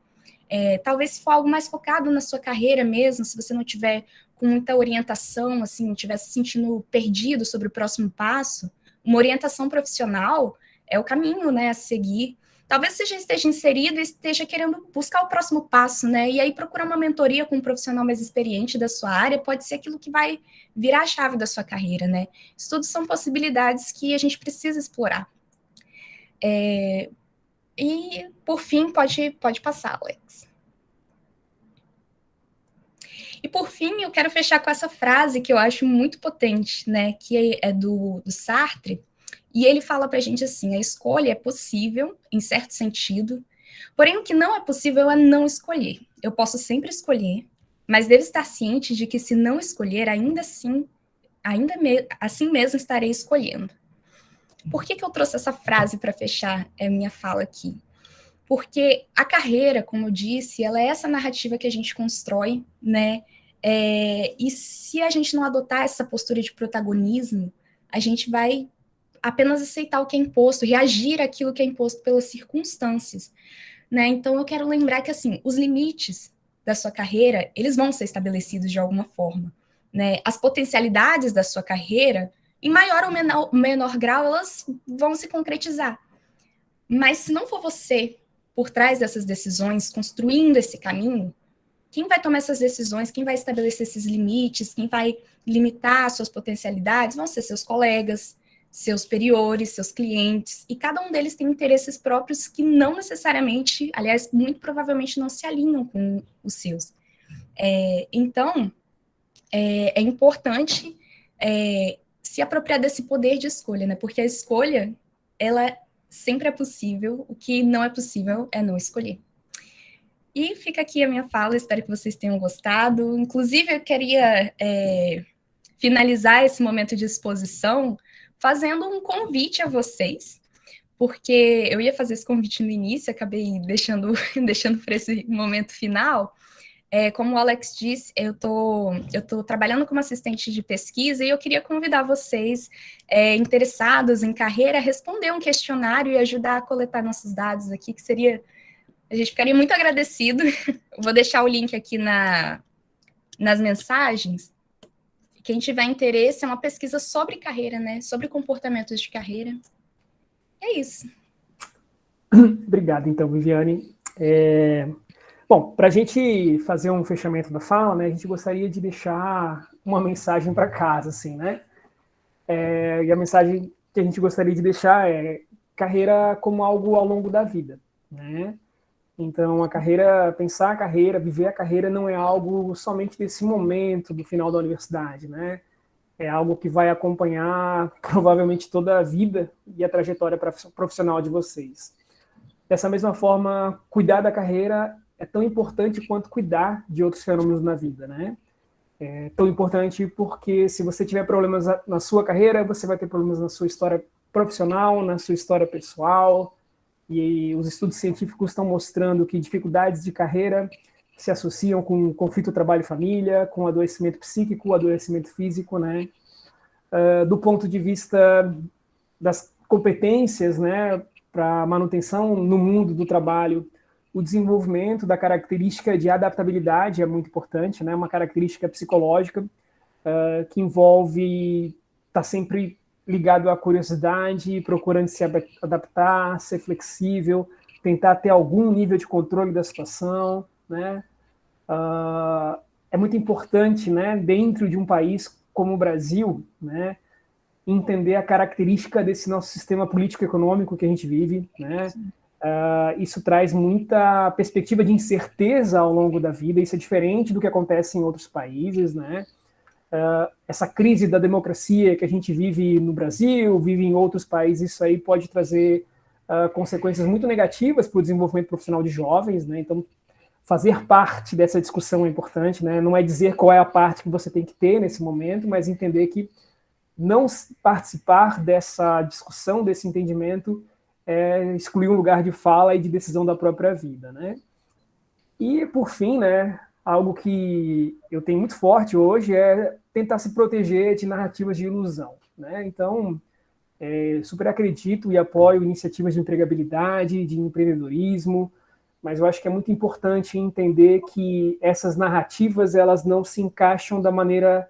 Talvez se for algo mais focado na sua carreira mesmo, se você não tiver com muita orientação, assim, estiver se sentindo perdido sobre o próximo passo, uma orientação profissional é o caminho, né, a seguir. Talvez você já esteja inserido e esteja querendo buscar o próximo passo, né? E aí procurar uma mentoria com um profissional mais experiente da sua área pode ser aquilo que vai virar a chave da sua carreira, né? Isso tudo são possibilidades que a gente precisa explorar. E, por fim, pode passar, Alex. E, por fim, eu quero fechar com essa frase que eu acho muito potente, né? Que é do Sartre. E ele fala para a gente assim, a escolha é possível, em certo sentido, porém o que não é possível é não escolher. Eu posso sempre escolher, mas devo estar ciente de que se não escolher, ainda assim mesmo estarei escolhendo. Por que eu trouxe essa frase para fechar a minha fala aqui? Porque a carreira, como eu disse, ela é essa narrativa que a gente constrói, né? E se a gente não adotar essa postura de protagonismo, a gente vai apenas aceitar o que é imposto, reagir àquilo que é imposto pelas circunstâncias, né? Então, eu quero lembrar que, assim, os limites da sua carreira, eles vão ser estabelecidos de alguma forma, né? As potencialidades da sua carreira, em maior ou menor grau, elas vão se concretizar. Mas se não for você por trás dessas decisões, construindo esse caminho, quem vai tomar essas decisões, quem vai estabelecer esses limites, quem vai limitar suas potencialidades, vão ser seus colegas, seus superiores, seus clientes, e cada um deles tem interesses próprios que não necessariamente, aliás, muito provavelmente não se alinham com os seus. Então, é importante se apropriar desse poder de escolha, né? Porque a escolha, ela sempre é possível, o que não é possível é não escolher. E fica aqui a minha fala, espero que vocês tenham gostado. Inclusive, eu queria finalizar esse momento de exposição fazendo um convite a vocês, porque eu ia fazer esse convite no início, acabei deixando para esse momento final. Como o Alex disse, eu tô trabalhando como assistente de pesquisa e eu queria convidar vocês interessados em carreira a responder um questionário e ajudar a coletar nossos dados aqui, que seria... A gente ficaria muito agradecido. Eu vou deixar o link aqui nas mensagens. Quem tiver interesse, é uma pesquisa sobre carreira, né? Sobre comportamentos de carreira. É isso. Obrigado, então, Viviane. Bom, para a gente fazer um fechamento da fala, né, a gente gostaria de deixar uma mensagem para casa, assim, né? E a mensagem que a gente gostaria de deixar é carreira como algo ao longo da vida, né? Então, pensar a carreira, viver a carreira não é algo somente desse momento, do final da universidade, né? É algo que vai acompanhar provavelmente toda a vida e a trajetória profissional de vocês. Dessa mesma forma, cuidar da carreira é tão importante quanto cuidar de outros fenômenos na vida, né? É tão importante porque se você tiver problemas na sua carreira, você vai ter problemas na sua história profissional, na sua história pessoal. E os estudos científicos estão mostrando que dificuldades de carreira se associam com conflito trabalho-família, com adoecimento psíquico, adoecimento físico, né? Do ponto de vista das competências, né, para manutenção no mundo do trabalho, o desenvolvimento da característica de adaptabilidade é muito importante, né? Uma característica psicológica que envolve estar sempre ligado à curiosidade, procurando se adaptar, ser flexível, tentar ter algum nível de controle da situação, né? é muito importante, né, dentro de um país como o Brasil, né, entender a característica desse nosso sistema político-econômico que a gente vive, né? Isso traz muita perspectiva de incerteza ao longo da vida, isso é diferente do que acontece em outros países, né? Essa crise da democracia que a gente vive no Brasil, vive em outros países, isso aí pode trazer consequências muito negativas para o desenvolvimento profissional de jovens, né? Então, fazer parte dessa discussão é importante, né? Não é dizer qual é a parte que você tem que ter nesse momento, mas entender que não participar dessa discussão, desse entendimento, excluir um lugar de fala e de decisão da própria vida, né? E, por fim, né, algo que eu tenho muito forte hoje é tentar se proteger de narrativas de ilusão, né? Então, super acredito e apoio iniciativas de empregabilidade, de empreendedorismo, mas eu acho que é muito importante entender que essas narrativas elas não se encaixam da maneira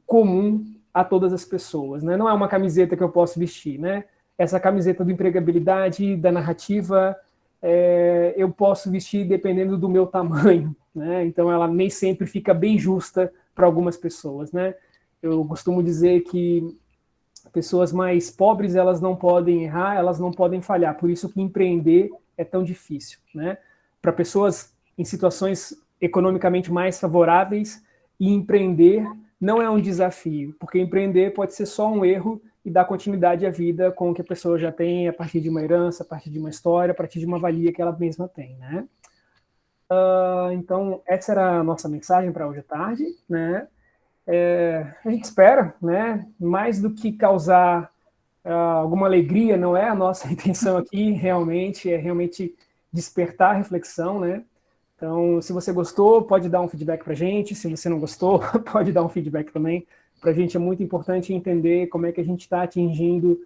comum a todas as pessoas, né? Não é uma camiseta que eu posso vestir, né? Essa camiseta do empregabilidade, da narrativa, eu posso vestir dependendo do meu tamanho, né? Então ela nem sempre fica bem justa para algumas pessoas, né? Eu costumo dizer que pessoas mais pobres elas não podem errar, elas não podem falhar, por isso que empreender é tão difícil, né? Para pessoas em situações economicamente mais favoráveis, e empreender não é um desafio, porque empreender pode ser só um erro e dar continuidade à vida com o que a pessoa já tem a partir de uma herança, a partir de uma história, a partir de uma valia que ela mesma tem, né? Então, essa era a nossa mensagem para hoje à tarde, né? A gente espera, né? Mais do que causar alguma alegria, não é a nossa intenção aqui, realmente, é realmente despertar a reflexão, né? Então, se você gostou, pode dar um feedback para a gente. Se você não gostou, pode dar um feedback também. Para a gente é muito importante entender como é que a gente está atingindo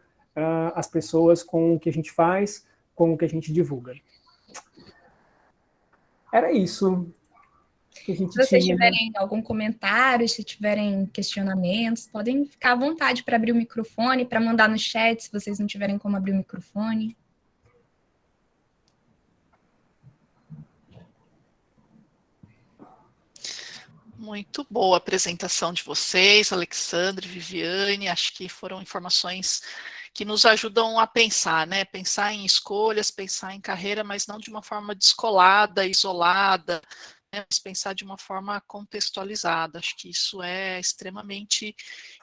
as pessoas com o que a gente faz, com o que a gente divulga. Era isso que a gente Se vocês tinha. tiverem algum comentário, se tiverem questionamentos, podem ficar à vontade para abrir o microfone, para mandar no chat, se vocês não tiverem como abrir o microfone. Muito boa a apresentação de vocês, Alexandre, Viviane, acho que foram informações que nos ajudam a pensar, né? Pensar em escolhas, pensar em carreira, mas não de uma forma descolada, isolada, né? Mas pensar de uma forma contextualizada. Acho que isso é extremamente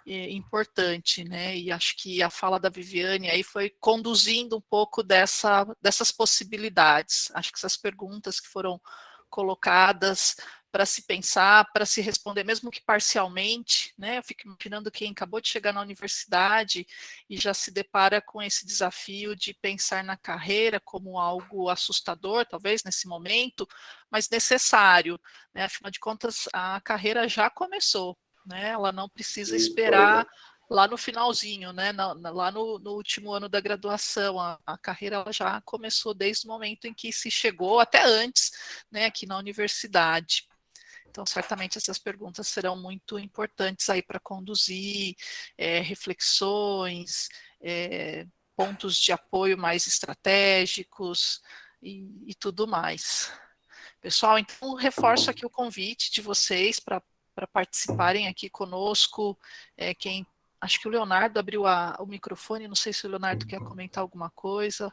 importante, né? E acho que a fala da Viviane aí foi conduzindo um pouco dessas possibilidades. Acho que essas perguntas que foram colocadas para se pensar, para se responder, mesmo que parcialmente, né? Eu fico imaginando quem acabou de chegar na universidade e já se depara com esse desafio de pensar na carreira como algo assustador, talvez, nesse momento, mas necessário, né? Afinal de contas, a carreira já começou, né? Ela não precisa esperar lá no finalzinho, né? Lá no último ano da graduação, a carreira ela já começou desde o momento em que se chegou, até antes, né? Aqui na universidade. Então, certamente essas perguntas serão muito importantes aí para conduzir reflexões, pontos de apoio mais estratégicos e tudo mais. Pessoal, então reforço aqui o convite de vocês para participarem aqui conosco. Acho que o Leonardo abriu o microfone, não sei se o Leonardo quer comentar alguma coisa.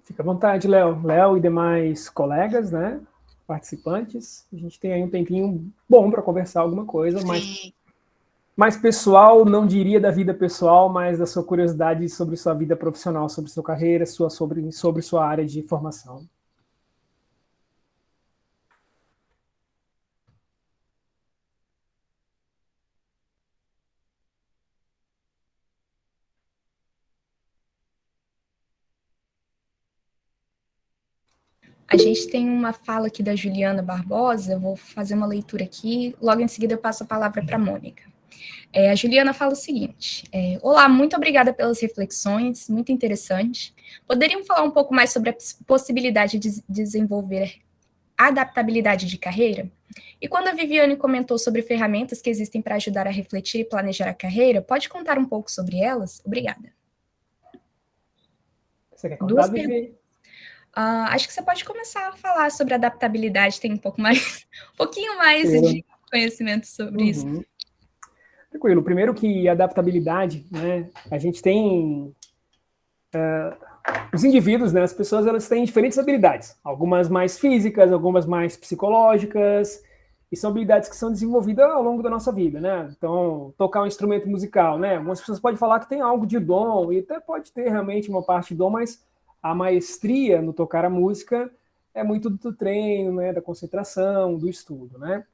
Fica à vontade, Léo. Léo e demais colegas, né? Participantes. A gente tem aí um tempinho bom para conversar alguma coisa, mais pessoal, não diria da vida pessoal, mas da sua curiosidade sobre sua vida profissional, sobre sua carreira, sobre sua área de formação. A gente tem uma fala aqui da Juliana Barbosa, eu vou fazer uma leitura aqui, logo em seguida eu passo a palavra para a Mônica. A Juliana fala o seguinte: olá, muito obrigada pelas reflexões, muito interessante. Poderiam falar um pouco mais sobre a possibilidade de desenvolver adaptabilidade de carreira? E quando a Viviane comentou sobre ferramentas que existem para ajudar a refletir e planejar a carreira, pode contar um pouco sobre elas? Obrigada. Você quer contar, Vivi? Acho que você pode começar a falar sobre adaptabilidade, tem um pouquinho mais de conhecimento sobre isso. Tranquilo. Primeiro que adaptabilidade, né? A gente tem os indivíduos, né? As pessoas, elas têm diferentes habilidades. Algumas mais físicas, algumas mais psicológicas. E são habilidades que são desenvolvidas ao longo da nossa vida, né? Então, tocar um instrumento musical, né? Algumas pessoas podem falar que tem algo de dom, e até pode ter realmente uma parte de dom, mas a maestria no tocar a música é muito do treino, né? Da concentração, do estudo, né?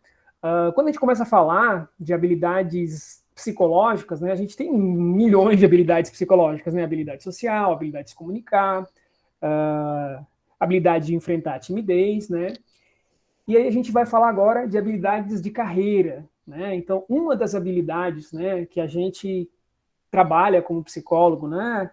Quando a gente começa a falar de habilidades psicológicas, né? A gente tem milhões de habilidades psicológicas, né? Habilidade social, habilidade de se comunicar, habilidade de enfrentar a timidez, né? E aí a gente vai falar agora de habilidades de carreira, né? Então, uma das habilidades, né, que a gente trabalha como psicólogo, né,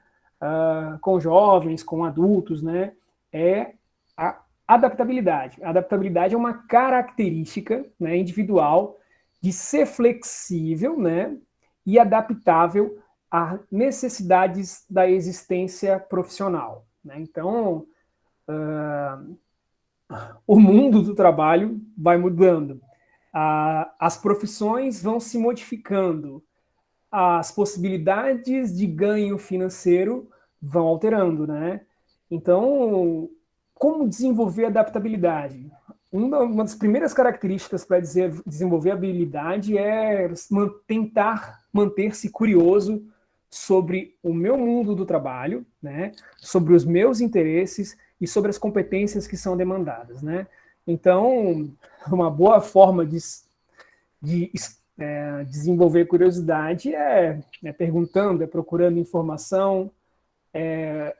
com jovens, com adultos, né, é a adaptabilidade. A adaptabilidade é uma característica, né, individual de ser flexível, né, e adaptável a necessidades da existência profissional, né? Então, o mundo do trabalho vai mudando, as profissões vão se modificando, as possibilidades de ganho financeiro vão alterando, né? Então, como desenvolver adaptabilidade? Uma das primeiras características para desenvolver habilidade é tentar manter-se curioso sobre o meu mundo do trabalho, né? Sobre os meus interesses e sobre as competências que são demandadas, né? Então, uma boa forma de desenvolver curiosidade é perguntando, é procurando informação, é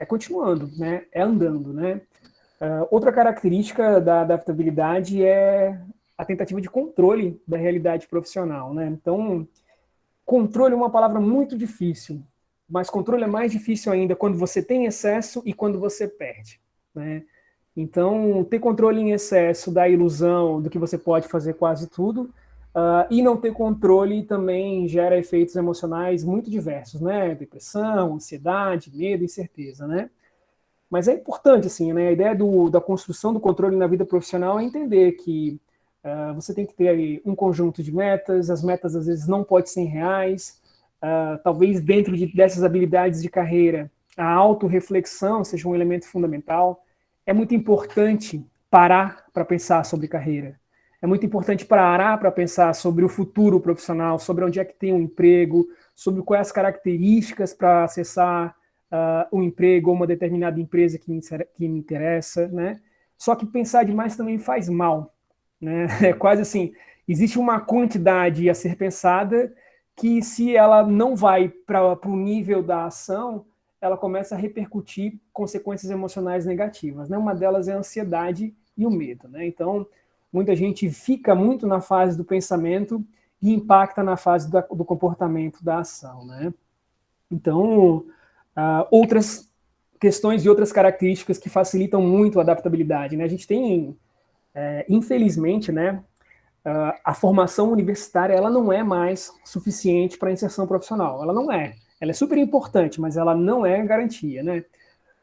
continuando, né? É andando, né? Outra característica da adaptabilidade é a tentativa de controle da realidade profissional, né? Então, controle é uma palavra muito difícil, mas controle é mais difícil ainda quando você tem excesso e quando você perde, né? Então, ter controle em excesso dá a ilusão do que você pode fazer quase tudo, e não ter controle também gera efeitos emocionais muito diversos, né? Depressão, ansiedade, medo, incerteza, né? Mas é importante, assim, né? A ideia da construção do controle na vida profissional é entender que você tem que ter aí um conjunto de metas, as metas às vezes não podem ser reais, talvez dentro dessas habilidades de carreira, a autorreflexão seja um elemento fundamental. É muito importante parar para pensar sobre carreira. É muito importante parar para pensar sobre o futuro profissional, sobre onde é que tem um emprego, sobre quais as características para acessar um emprego ou uma determinada empresa que me interessa, né? Só que pensar demais também faz mal, né? É quase assim, existe uma quantidade a ser pensada que, se ela não vai para o nível da ação, ela começa a repercutir consequências emocionais negativas, né? Uma delas é a ansiedade e o medo, né? Então, muita gente fica muito na fase do pensamento e impacta na fase do comportamento, da ação, né? Então, outras questões e outras características que facilitam muito a adaptabilidade, né? A gente tem, infelizmente, né, a formação universitária, ela não é mais suficiente para a inserção profissional. Ela não é. Ela é super importante, mas ela não é garantia, né?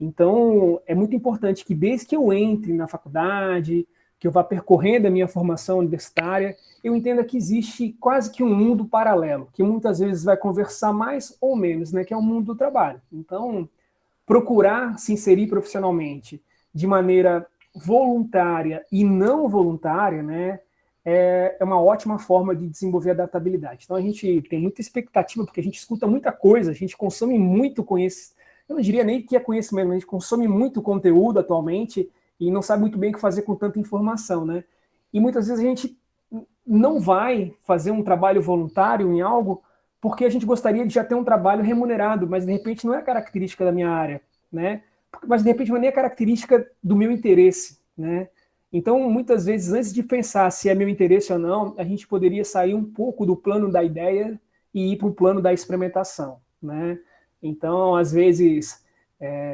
Então, é muito importante que desde que eu entre na faculdade, que eu vá percorrendo a minha formação universitária, eu entenda que existe quase que um mundo paralelo, que muitas vezes vai conversar mais ou menos, né? Que é o mundo do trabalho. Então, procurar se inserir profissionalmente de maneira voluntária e não voluntária, né? É uma ótima forma de desenvolver adaptabilidade. Então, a gente tem muita expectativa, porque a gente escuta muita coisa, a gente consome muito conhecimento. Eu não diria nem que é conhecimento, mas a gente consome muito conteúdo atualmente e não sabe muito bem o que fazer com tanta informação, né? E muitas vezes a gente não vai fazer um trabalho voluntário em algo porque a gente gostaria de já ter um trabalho remunerado, mas de repente não é característica da minha área, né? Mas de repente não é nem a característica do meu interesse, né? Então, muitas vezes, antes de pensar se é meu interesse ou não, a gente poderia sair um pouco do plano da ideia e ir para o plano da experimentação, né? Então, às vezes,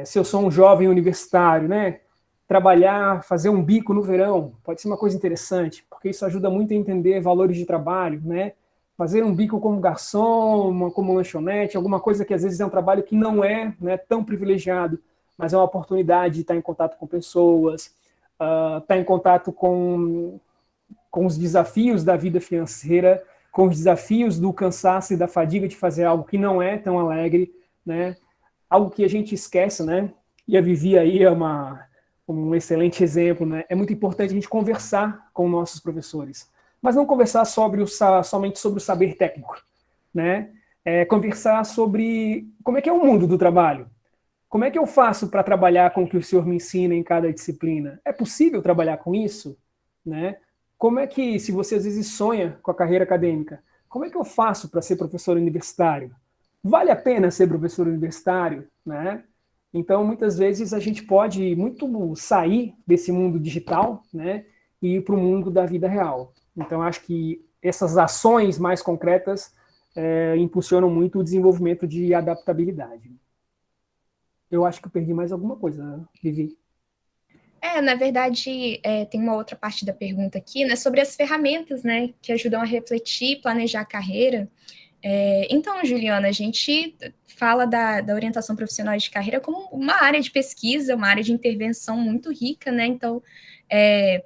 se eu sou um jovem universitário, né, trabalhar, fazer um bico no verão, pode ser uma coisa interessante, porque isso ajuda muito a entender valores de trabalho, né? Fazer um bico como garçom, como lanchonete, alguma coisa que às vezes é um trabalho que não é, né, tão privilegiado, mas é uma oportunidade de estar em contato com pessoas, estar em contato com os desafios da vida financeira, com os desafios do cansaço e da fadiga de fazer algo que não é tão alegre, né? Algo que a gente esquece, né? E a Vivi aí é um excelente exemplo, né? É muito importante a gente conversar com nossos professores, mas não conversar somente sobre o saber técnico, né? Conversar sobre como é que é o mundo do trabalho. Como é que eu faço para trabalhar com o que o senhor me ensina em cada disciplina? É possível trabalhar com isso? Né? Como é que, se você às vezes sonha com a carreira acadêmica, como é que eu faço para ser professor universitário? Vale a pena ser professor universitário? Né? Então, muitas vezes, a gente pode muito sair desse mundo digital, né, e ir para o mundo da vida real. Então, acho que essas ações mais concretas impulsionam muito o desenvolvimento de adaptabilidade. Eu acho que eu perdi mais alguma coisa, Vivi. Na verdade, tem uma outra parte da pergunta aqui, né, sobre as ferramentas, né, que ajudam a refletir e planejar a carreira. Então, Juliana, a gente fala da orientação profissional de carreira como uma área de pesquisa, uma área de intervenção muito rica, né? Então,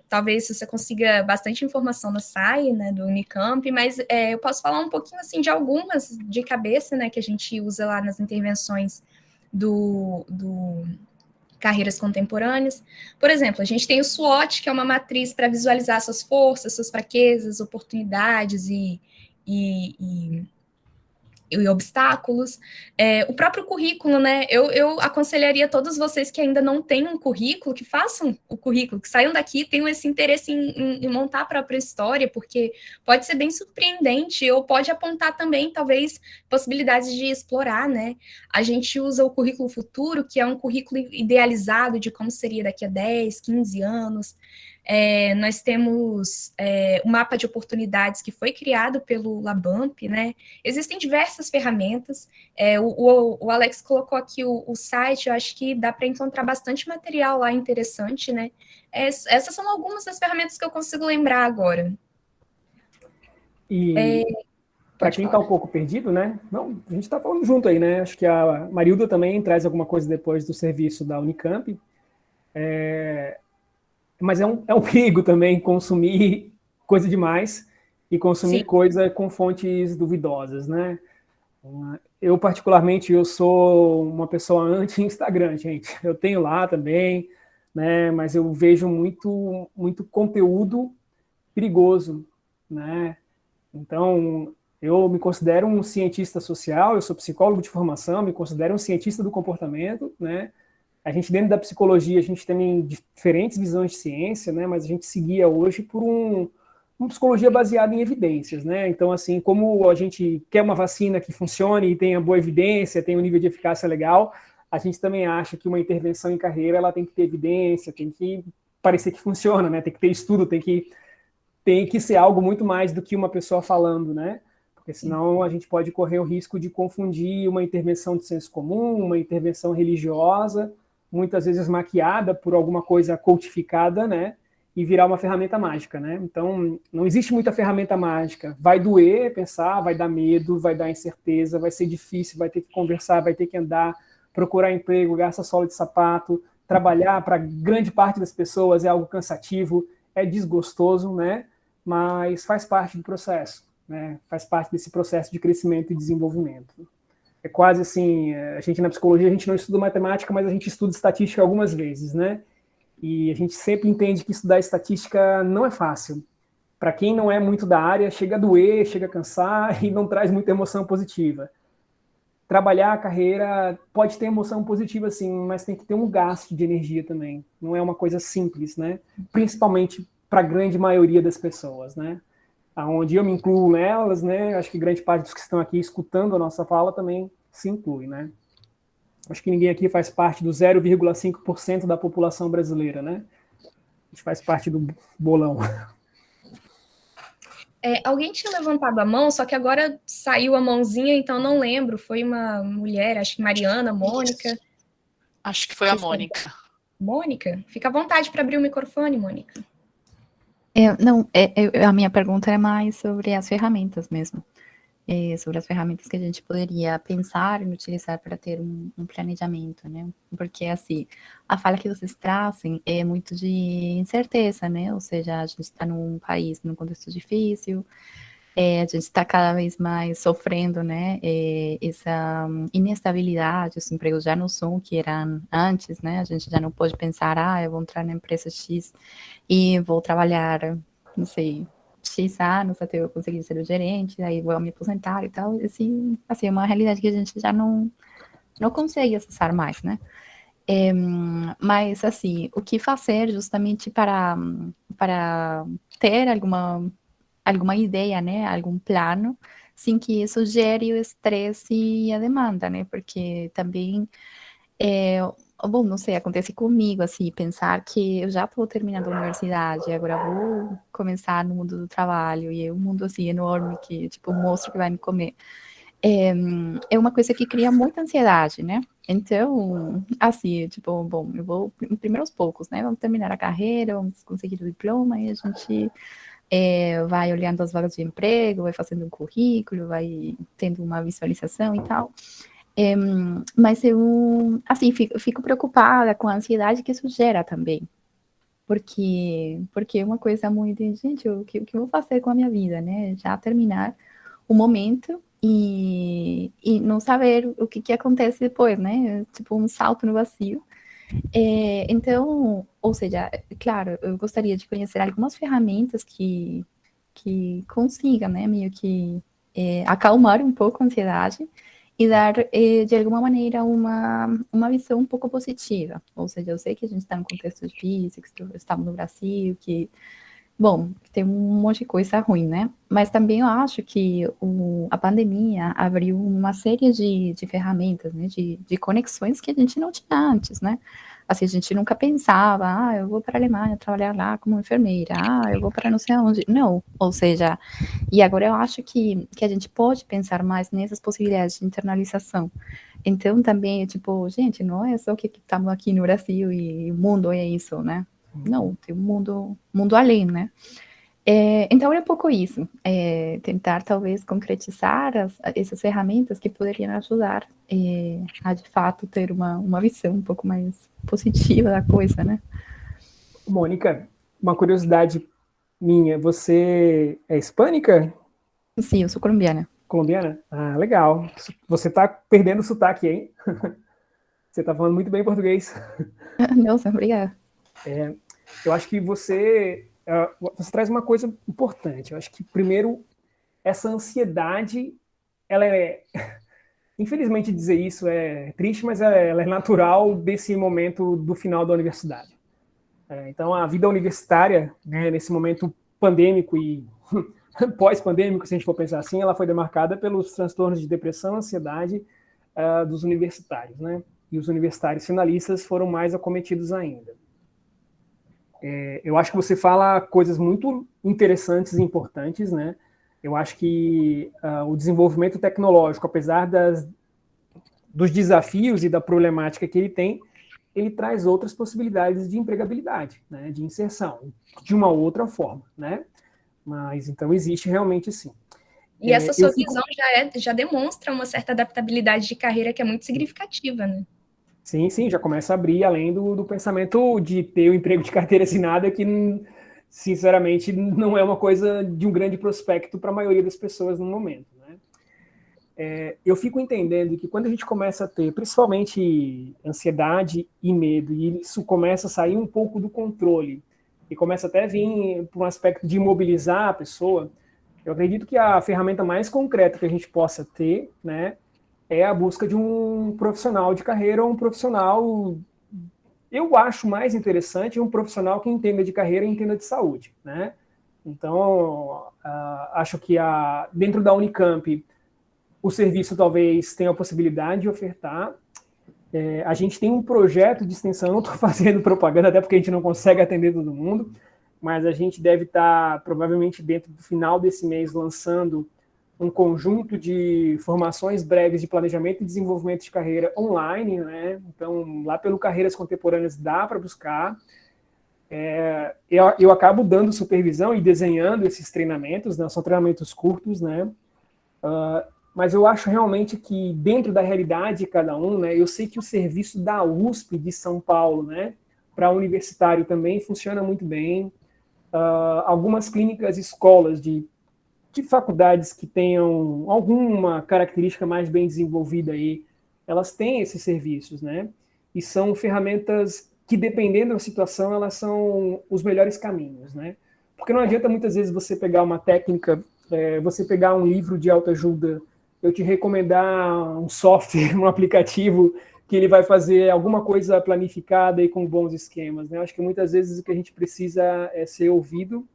talvez você consiga bastante informação no SAI, né, do Unicamp, mas eu posso falar um pouquinho, assim, de algumas de cabeça, né, que a gente usa lá nas intervenções do carreiras contemporâneas. Por exemplo, a gente tem o SWOT, que é uma matriz para visualizar suas forças, suas fraquezas, oportunidades e obstáculos. O próprio currículo, né? Eu aconselharia todos vocês que ainda não têm um currículo, que façam o currículo, que saiam daqui, tenham esse interesse em montar a própria história, porque pode ser bem surpreendente, ou pode apontar também, talvez, possibilidades de explorar, né? A gente usa o currículo futuro, que é um currículo idealizado de como seria daqui a 10, 15 anos. Nós temos o mapa de oportunidades que foi criado pelo Labamp, né? Existem diversas ferramentas. O Alex colocou aqui o site, eu acho que dá para encontrar bastante material lá interessante, né? Essas são algumas das ferramentas que eu consigo lembrar agora. E para quem está um pouco perdido, né? Não, a gente está falando junto aí, né? Acho que a Marilda também traz alguma coisa depois do serviço da Unicamp. Mas é um perigo também consumir coisa demais e consumir Sim. coisa com fontes duvidosas, né? Eu, particularmente, eu sou uma pessoa anti-Instagram, gente. Eu tenho lá também, né? Mas eu vejo muito conteúdo perigoso, né? Então, eu me considero um cientista social, eu sou psicólogo de formação, me considero um cientista do comportamento, né? A gente, dentro da psicologia, a gente tem diferentes visões de ciência, né? Mas a gente seguia hoje por uma psicologia baseada em evidências, né? Então, assim, como a gente quer uma vacina que funcione e tenha boa evidência, tenha um nível de eficácia legal, a gente também acha que uma intervenção em carreira ela tem que ter evidência, tem que parecer que funciona, né? Tem que ter estudo, tem que ser algo muito mais do que uma pessoa falando, né? Porque senão a gente pode correr o risco de confundir uma intervenção de senso comum, uma intervenção religiosa, muitas vezes maquiada por alguma coisa coutificada, né? E virar uma ferramenta mágica, né? Então, não existe muita ferramenta mágica. Vai doer pensar, vai dar medo, vai dar incerteza, vai ser difícil, vai ter que conversar, vai ter que andar, procurar emprego, gastar sola de sapato, trabalhar para grande parte das pessoas é algo cansativo, é desgostoso, né? Mas faz parte do processo, né? Faz parte desse processo de crescimento e desenvolvimento. É quase assim, a gente na psicologia, a gente não estuda matemática, mas a gente estuda estatística algumas vezes, né? E a gente sempre entende que estudar estatística não é fácil. Para quem não é muito da área, chega a doer, chega a cansar e não traz muita emoção positiva. Trabalhar a carreira pode ter emoção positiva sim, mas tem que ter um gasto de energia também. Não é uma coisa simples, né? Principalmente para a grande maioria das pessoas, né? Onde eu me incluo nelas, né? Acho que grande parte dos que estão aqui escutando a nossa fala também se inclui, né? Acho que ninguém aqui faz parte do 0,5% da população brasileira, né? A gente faz parte do bolão. Alguém tinha levantado a mão, só que agora saiu a mãozinha, então não lembro. Foi uma mulher, acho que Mariana, Mônica. Acho que foi a Mônica. Mônica? Fica à vontade para abrir o microfone, Mônica. A minha pergunta é mais sobre as ferramentas mesmo. sobre as ferramentas que a gente poderia pensar e utilizar para ter um planejamento, né? Porque, assim, a fala que vocês trazem é muito de incerteza, né? Ou seja, a gente está num país, num contexto difícil, a gente está cada vez mais sofrendo, né? Essa inestabilidade, os empregos já não são o que eram antes, né? A gente já não pode pensar, eu vou entrar na empresa X e vou trabalhar, não sei, X anos até eu conseguir ser o gerente, aí vou me aposentar e tal. Assim, é uma realidade que a gente já não consegue acessar mais, né? Mas, assim, o que fazer justamente para ter alguma ideia, né? Algum plano, sem que isso gere o estresse e a demanda, né? Porque também bom, não sei, acontece comigo, assim, pensar que eu já estou terminando a universidade, agora vou começar no mundo do trabalho, e é um mundo, assim, enorme, que, tipo, um monstro que vai me comer. É uma coisa que cria muita ansiedade, né? Então, assim, tipo, bom, eu vou primeiro aos poucos, né? Vamos terminar a carreira, vamos conseguir o diploma, e a gente vai olhando as vagas de emprego, vai fazendo um currículo, vai tendo uma visualização e tal. Mas eu, assim, fico preocupada com a ansiedade que isso gera também. Porque é uma coisa muito, gente, o que eu vou fazer com a minha vida, né? Já terminar o momento e não saber o que acontece depois, né? Tipo, um salto no vazio. Então, ou seja, claro, eu gostaria de conhecer algumas ferramentas que consigam, né, meio que acalmar um pouco a ansiedade e dar, de alguma maneira, uma visão um pouco positiva. Ou seja, eu sei que a gente está num contexto difícil, que estamos no Brasil, que, bom, tem um monte de coisa ruim, né? Mas também eu acho que a pandemia abriu uma série de ferramentas, né? De conexões que a gente não tinha antes, né? Assim, a gente nunca pensava, eu vou para a Alemanha trabalhar lá como enfermeira, eu vou para não sei aonde. Não, ou seja, e agora eu acho que a gente pode pensar mais nessas possibilidades de internalização. Então, também, tipo, gente, não é só que estamos aqui no Brasil e o mundo é isso, né? Não, tem um mundo além, né? Então, é um pouco isso. Tentar, talvez, concretizar essas ferramentas que poderiam ajudar a, de fato, ter uma visão um pouco mais positiva da coisa, né? Mônica, uma curiosidade minha, você é hispânica? Sim, eu sou colombiana. Colombiana? Ah, legal. Você tá perdendo o sotaque, hein? Você tá falando muito bem português. Nossa, obrigada. Eu acho que você traz uma coisa importante. Eu acho que, primeiro, essa ansiedade, ela é... Infelizmente dizer isso é triste, mas ela é natural desse momento do final da universidade. Então, a vida universitária, né, nesse momento pandêmico e pós-pandêmico, se a gente for pensar assim, ela foi demarcada pelos transtornos de depressão, ansiedade dos universitários, né? E os universitários finalistas foram mais acometidos ainda. Eu acho que você fala coisas muito interessantes e importantes, né? Eu acho que o desenvolvimento tecnológico, apesar dos desafios e da problemática que ele traz outras possibilidades de empregabilidade, né? De inserção, de uma outra forma, né? Mas então existe realmente sim. E essa sua visão já demonstra uma certa adaptabilidade de carreira que é muito significativa, né? Sim, já começa a abrir além do pensamento de ter o emprego de carteira assinada, que, sinceramente, não é uma coisa de um grande prospecto para a maioria das pessoas no momento, né? Eu fico entendendo que quando a gente começa a ter, principalmente, ansiedade e medo, e isso começa a sair um pouco do controle, e começa até a vir para um aspecto de imobilizar a pessoa, eu acredito que a ferramenta mais concreta que a gente possa ter, né, é a busca de um profissional de carreira, ou um profissional, eu acho mais interessante, um profissional que entenda de carreira e entenda de saúde, né? Então, acho que dentro da Unicamp, o serviço talvez tenha a possibilidade de ofertar. A gente tem um projeto de extensão, não estou fazendo propaganda, até porque a gente não consegue atender todo mundo, mas a gente deve estar, provavelmente, dentro do final desse mês, lançando um conjunto de formações breves de planejamento e desenvolvimento de carreira online, né? Então, lá pelo Carreiras Contemporâneas dá para buscar. Eu acabo dando supervisão e desenhando esses treinamentos, né? São treinamentos curtos, né? Mas eu acho realmente que dentro da realidade de cada um, né, eu sei que o serviço da USP de São Paulo, né, para universitário também funciona muito bem. Algumas clínicas, escolas de faculdades que tenham alguma característica mais bem desenvolvida aí, elas têm esses serviços, né? E são ferramentas que, dependendo da situação, elas são os melhores caminhos, né? Porque não adianta muitas vezes você pegar uma técnica, você pegar um livro de autoajuda, eu te recomendar um software, um aplicativo que ele vai fazer alguma coisa planificada e com bons esquemas, né? Eu acho que muitas vezes o que a gente precisa é ser ouvido,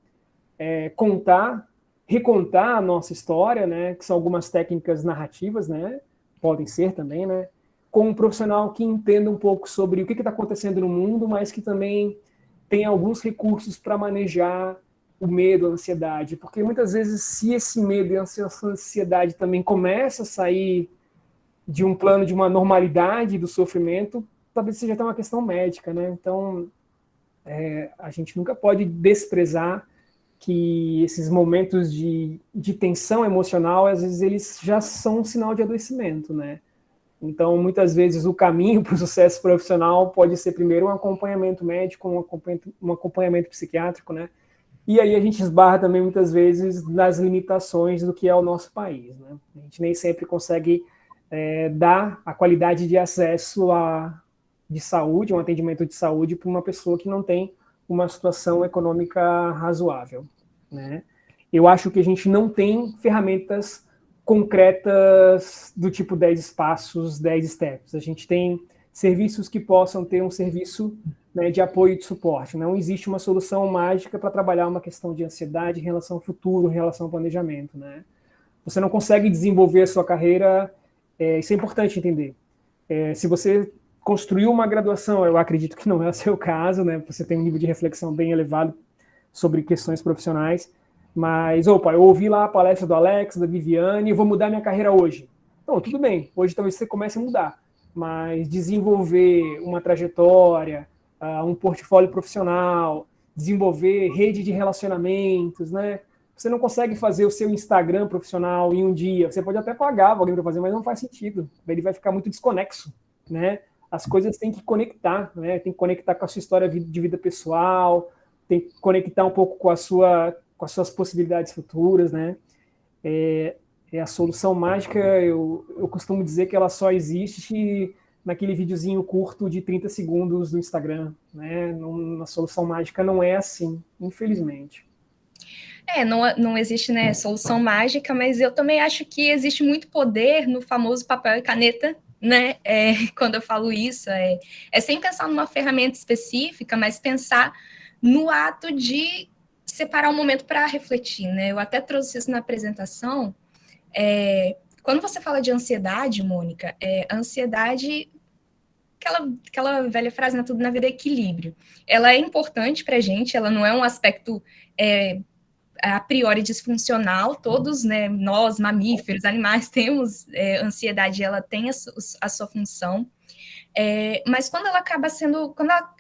recontar a nossa história, né? Que são algumas técnicas narrativas, né? Podem ser também, né? Com um profissional que entenda um pouco sobre o que está acontecendo no mundo, mas que também tem alguns recursos para manejar o medo, a ansiedade. Porque muitas vezes, se esse medo e a ansiedade também começa a sair de um plano de uma normalidade do sofrimento, talvez seja até uma questão médica, né? Então, a gente nunca pode desprezar que esses momentos de tensão emocional, às vezes, eles já são um sinal de adoecimento, né? Então, muitas vezes, o caminho para o sucesso profissional pode ser, primeiro, um acompanhamento médico, um acompanhamento psiquiátrico, né? E aí a gente esbarra também, muitas vezes, nas limitações do que é o nosso país, né? A gente nem sempre consegue dar a qualidade de acesso de saúde, um atendimento de saúde para uma pessoa que não tem uma situação econômica razoável, né? Eu acho que a gente não tem ferramentas concretas do tipo 10 passos, 10 steps. A gente tem serviços que possam ter um serviço, né, de apoio e de suporte. Não existe uma solução mágica para trabalhar uma questão de ansiedade em relação ao futuro, em relação ao planejamento, né? Você não consegue desenvolver a sua carreira, isso é importante entender. Se você construiu uma graduação, eu acredito que não é o seu caso, né? Você tem um nível de reflexão bem elevado sobre questões profissionais, mas, eu ouvi lá a palestra do Alex, da Viviane, e vou mudar minha carreira hoje. Então, tudo bem, hoje talvez você comece a mudar, mas desenvolver uma trajetória, um portfólio profissional, desenvolver rede de relacionamentos, né? Você não consegue fazer o seu Instagram profissional em um dia. Você pode até pagar alguém para fazer, mas não faz sentido. Ele vai ficar muito desconexo, né? As coisas têm que conectar, né? Tem que conectar com a sua história de vida pessoal, tem que conectar um pouco com as suas possibilidades futuras, né? A solução mágica, eu costumo dizer que ela só existe naquele videozinho curto de 30 segundos do Instagram, né? A solução mágica não é assim, infelizmente. Não existe, né, solução mágica, mas eu também acho que existe muito poder no famoso papel e caneta, né? Quando eu falo isso, sem pensar numa ferramenta específica, mas pensar no ato de separar um momento para refletir, né? Eu até trouxe isso na apresentação. Quando você fala de ansiedade, Mônica, a ansiedade, aquela velha frase, né, tudo na vida é equilíbrio. Ela é importante para a gente, ela não é um aspecto a priori disfuncional, todos, né, nós, mamíferos, animais, temos ansiedade, ela tem a sua função, mas quando ela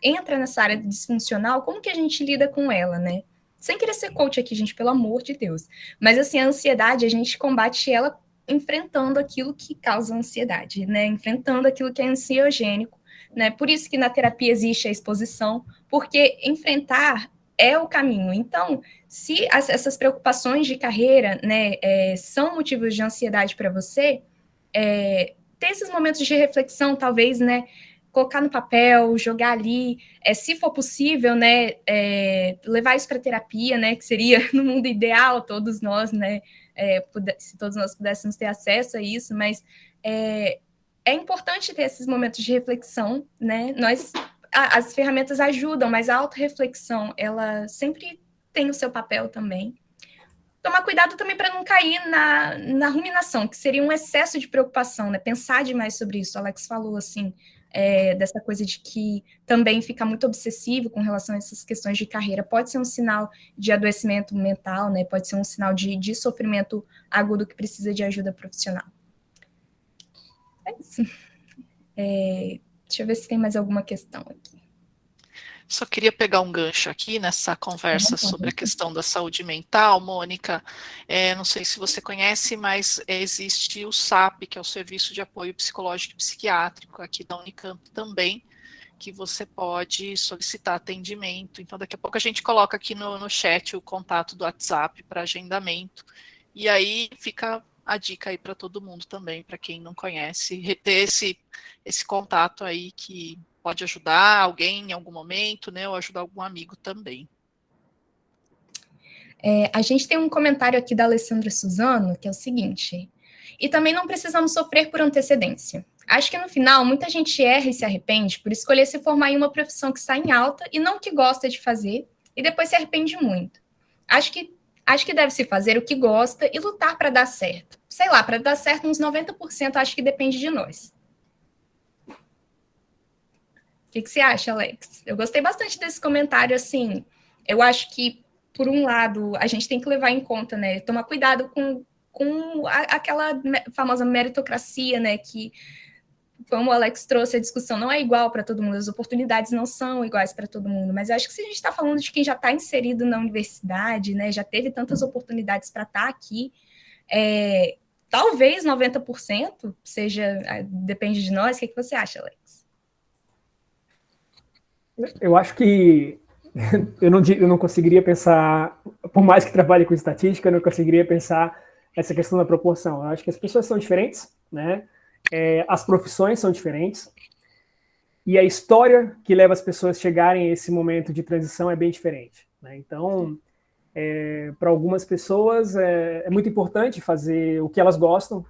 entra nessa área disfuncional, como que a gente lida com ela, né? Sem querer ser coach aqui, gente, pelo amor de Deus. Mas, assim, a ansiedade, a gente combate ela enfrentando aquilo que causa ansiedade, né? Enfrentando aquilo que é ansiogênico, né? Por isso que na terapia existe a exposição, porque enfrentar é o caminho. Então, se essas preocupações de carreira, né, são motivos de ansiedade para você, ter esses momentos de reflexão, talvez, né, colocar no papel, jogar ali, se for possível, né, levar isso para terapia, né, que seria no mundo ideal, todos nós, né, se todos nós pudéssemos ter acesso a isso, mas é importante ter esses momentos de reflexão, né, as ferramentas ajudam, mas a autorreflexão, ela sempre tem o seu papel também. Tomar cuidado também para não cair na ruminação, que seria um excesso de preocupação, né? Pensar demais sobre isso. O Alex falou, assim, dessa coisa de que também fica muito obsessivo com relação a essas questões de carreira. Pode ser um sinal de adoecimento mental, né? Pode ser um sinal de sofrimento agudo que precisa de ajuda profissional. É isso. Deixa eu ver se tem mais alguma questão aqui. Só queria pegar um gancho aqui nessa conversa sobre a questão da saúde mental, Mônica. Não sei se você conhece, mas existe o SAP, que é o Serviço de Apoio Psicológico e Psiquiátrico, aqui da Unicamp também, que você pode solicitar atendimento. Então, daqui a pouco a gente coloca aqui no chat o contato do WhatsApp para agendamento. E aí fica a dica aí para todo mundo também, para quem não conhece, ter esse contato aí que pode ajudar alguém em algum momento, né, ou ajudar algum amigo também. A gente tem um comentário aqui da Alessandra Suzano, que é o seguinte: e também não precisamos sofrer por antecedência. Acho que no final muita gente erra e se arrepende por escolher se formar em uma profissão que está em alta e não o que gosta de fazer, e depois se arrepende muito. Acho que deve se fazer o que gosta e lutar para dar certo. Sei lá, para dar certo uns 90% acho que depende de nós. O que você acha, Alex? Eu gostei bastante desse comentário, assim. Eu acho que, por um lado, a gente tem que levar em conta, né? Tomar cuidado com aquela famosa meritocracia, né? Que, como o Alex trouxe, a discussão não é igual para todo mundo, as oportunidades não são iguais para todo mundo. Mas eu acho que se a gente está falando de quem já está inserido na universidade, né? Já teve tantas oportunidades para estar aqui, talvez 90% seja, depende de nós. O que você acha, Alex? Eu acho que eu não conseguiria pensar, por mais que trabalhe com estatística, eu não conseguiria pensar essa questão da proporção. Eu acho que as pessoas são diferentes, né? As profissões são diferentes, e a história que leva as pessoas a chegarem a esse momento de transição é bem diferente, né? Então, para algumas pessoas é muito importante fazer o que elas gostam,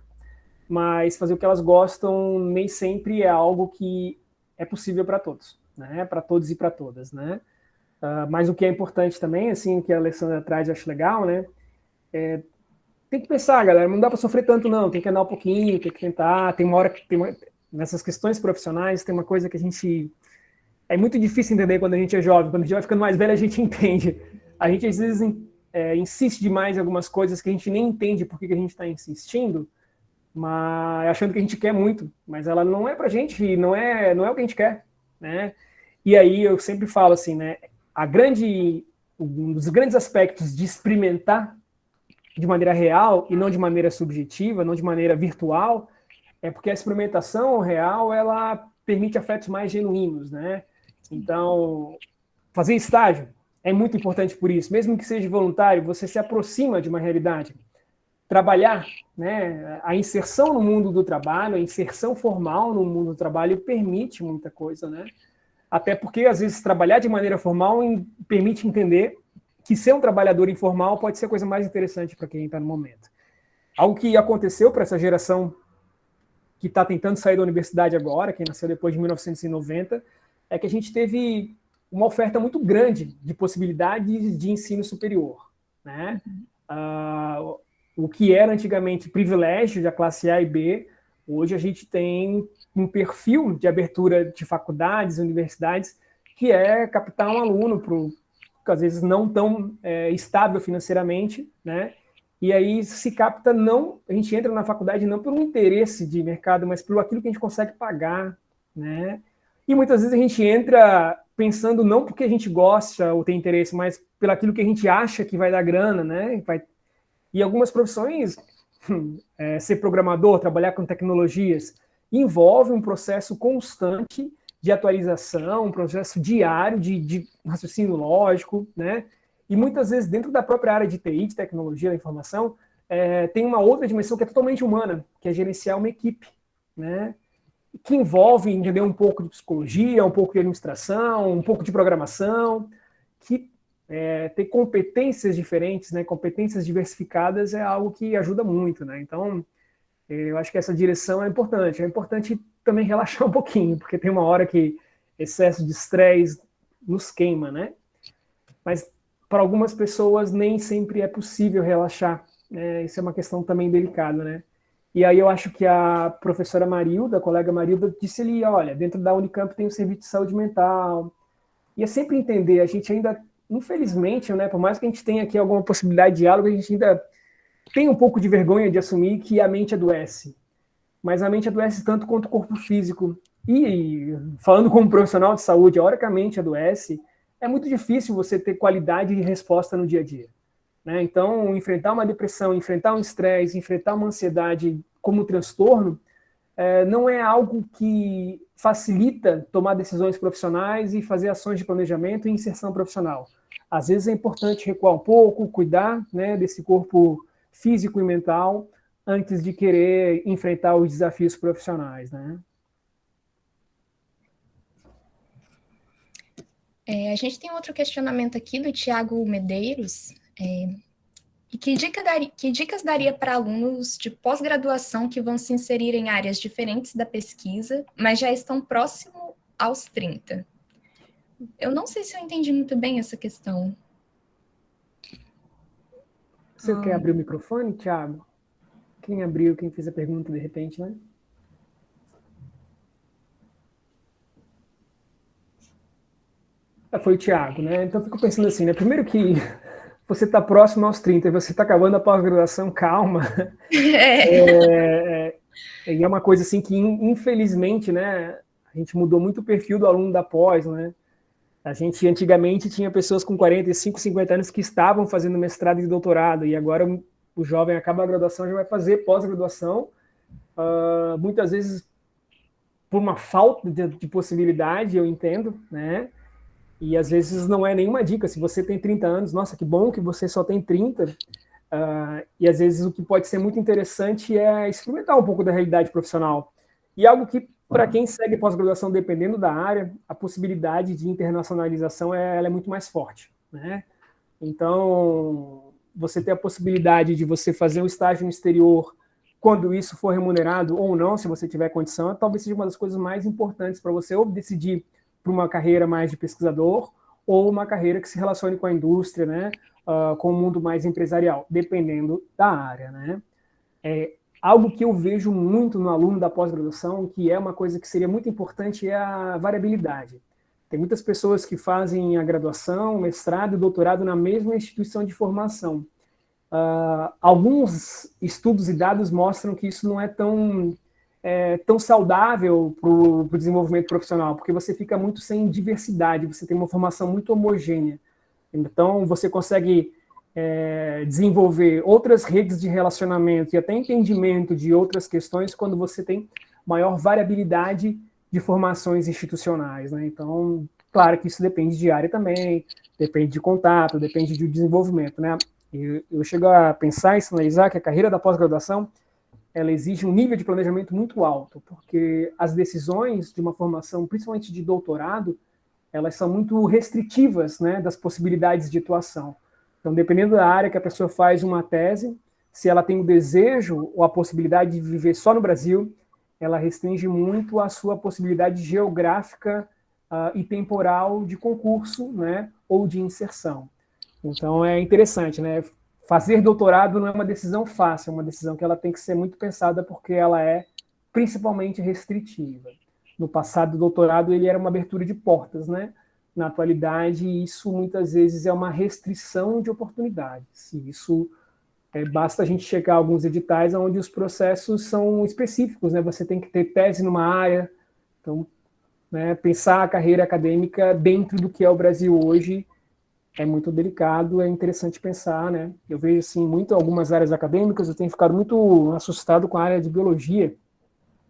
mas fazer o que elas gostam nem sempre é algo que é possível para todos, né? Para todos e para todas, né? Mas o que é importante também, assim, que a Alessandra traz, eu acho legal, né? Tem que pensar, galera, não dá para sofrer tanto, não. Tem que andar um pouquinho, tem que tentar. Tem uma hora que nessas questões profissionais tem uma coisa que a gente é muito difícil entender quando a gente é jovem. Quando a gente vai ficando mais velho, a gente entende. A gente às vezes insiste demais em algumas coisas que a gente nem entende por que a gente está insistindo, mas achando que a gente quer muito, mas ela não é pra gente, não é o que a gente quer, né? E aí eu sempre falo assim, né? Um dos grandes aspectos de experimentar de maneira real e não de maneira subjetiva, não de maneira virtual, é porque a experimentação real, ela permite afetos mais genuínos, né? Então, fazer estágio é muito importante por isso. Mesmo que seja voluntário, você se aproxima de uma realidade. Trabalhar, né? A inserção no mundo do trabalho, a inserção formal no mundo do trabalho permite muita coisa, né? Até porque, às vezes, trabalhar de maneira formal permite entender que ser um trabalhador informal pode ser a coisa mais interessante para quem está no momento. Algo que aconteceu para essa geração que está tentando sair da universidade agora, quem nasceu depois de 1990, é que a gente teve uma oferta muito grande de possibilidades de ensino superior, né? O que era antigamente privilégio da classe A e B, hoje a gente tem um perfil de abertura de faculdades, universidades, que é captar um aluno para, às vezes, não tão estável financeiramente, né? E aí se capta a gente entra na faculdade não pelo interesse de mercado, mas pelo aquilo que a gente consegue pagar, né? E muitas vezes a gente entra pensando não porque a gente gosta ou tem interesse, mas pelo aquilo que a gente acha que vai dar grana, né? E algumas profissões, ser programador, trabalhar com tecnologias, envolve um processo constante de atualização, um processo diário de raciocínio lógico, né? E muitas vezes dentro da própria área de TI, de tecnologia da informação, tem uma outra dimensão que é totalmente humana, que é gerenciar uma equipe, né? Que envolve entender um pouco de psicologia, um pouco de administração, um pouco de programação, que ter competências diferentes, né? Competências diversificadas é algo que ajuda muito, né? Então, eu acho que essa direção é importante. É importante também relaxar um pouquinho, porque tem uma hora que excesso de estresse nos queima, né? Mas para algumas pessoas nem sempre é possível relaxar. Isso é uma questão também delicada, né? E aí eu acho que a professora Marilda, a colega Marilda, disse ali, olha, dentro da Unicamp tem o serviço de saúde mental. E é sempre entender, a gente ainda, infelizmente, né, por mais que a gente tenha aqui alguma possibilidade de diálogo, a gente ainda tem um pouco de vergonha de assumir que a mente adoece. Mas a mente adoece tanto quanto o corpo físico. E falando como profissional de saúde, a hora que a mente adoece, é muito difícil você ter qualidade de resposta no dia a dia, né? Então, enfrentar uma depressão, enfrentar um estresse, enfrentar uma ansiedade como transtorno, não é algo que facilita tomar decisões profissionais e fazer ações de planejamento e inserção profissional. Às vezes é importante recuar um pouco, cuidar, né, desse corpo físico e mental antes de querer enfrentar os desafios profissionais, né? A gente tem outro questionamento aqui do Tiago Medeiros. E que dicas daria para alunos de pós-graduação que vão se inserir em áreas diferentes da pesquisa, mas já estão próximo aos 30? Eu não sei se eu entendi muito bem essa questão. Você quer abrir o microfone, Thiago? Quem abriu, quem fez a pergunta de repente, né? Foi o Thiago, né? Então eu fico pensando assim, né? Primeiro que você está próximo aos 30 e você está acabando a pós-graduação, calma. E é uma coisa assim que, infelizmente, né? A gente mudou muito o perfil do aluno da pós, né? A gente antigamente tinha pessoas com 45, 50 anos que estavam fazendo mestrado e doutorado, e agora o jovem acaba a graduação e já vai fazer pós-graduação, muitas vezes por uma falta de possibilidade, eu entendo, né? E às vezes não é nenhuma dica. Se você tem 30 anos, nossa, que bom que você só tem 30. E às vezes o que pode ser muito interessante é experimentar um pouco da realidade profissional. E algo que, para quem segue pós-graduação, dependendo da área, a possibilidade de internacionalização ela é muito mais forte, né? Então, você ter a possibilidade de você fazer um estágio no exterior, quando isso for remunerado ou não, se você tiver condição, talvez seja uma das coisas mais importantes para você ou decidir para uma carreira mais de pesquisador ou uma carreira que se relacione com a indústria, né, com o mundo mais empresarial, dependendo da área, né? Algo que eu vejo muito no aluno da pós-graduação, que é uma coisa que seria muito importante, é a variabilidade. Tem muitas pessoas que fazem a graduação, mestrado e doutorado na mesma instituição de formação. Alguns estudos e dados mostram que isso não é tão saudável para o desenvolvimento profissional, porque você fica muito sem diversidade, você tem uma formação muito homogênea. Então, você consegue desenvolver outras redes de relacionamento e até entendimento de outras questões quando você tem maior variabilidade de formações institucionais, né? Então, claro que isso depende de área também, depende de contato, depende de desenvolvimento, né? Eu chego a pensar e sinalizar que a carreira da pós-graduação ela exige um nível de planejamento muito alto, porque as decisões de uma formação, principalmente de doutorado, elas são muito restritivas, né, das possibilidades de atuação. Então, dependendo da área que a pessoa faz uma tese, se ela tem o desejo ou a possibilidade de viver só no Brasil, ela restringe muito a sua possibilidade geográfica e temporal de concurso, né, ou de inserção. Então, é interessante, né? Fazer doutorado não é uma decisão fácil, é uma decisão que ela tem que ser muito pensada porque ela é principalmente restritiva. No passado, o doutorado ele era uma abertura de portas, né? Na atualidade, isso muitas vezes é uma restrição de oportunidades. E isso basta a gente checar alguns editais onde os processos são específicos, né? Você tem que ter tese numa área, então, né, pensar a carreira acadêmica dentro do que é o Brasil hoje é muito delicado, é interessante pensar, né? Eu vejo, assim, muito algumas áreas acadêmicas, eu tenho ficado muito assustado com a área de biologia,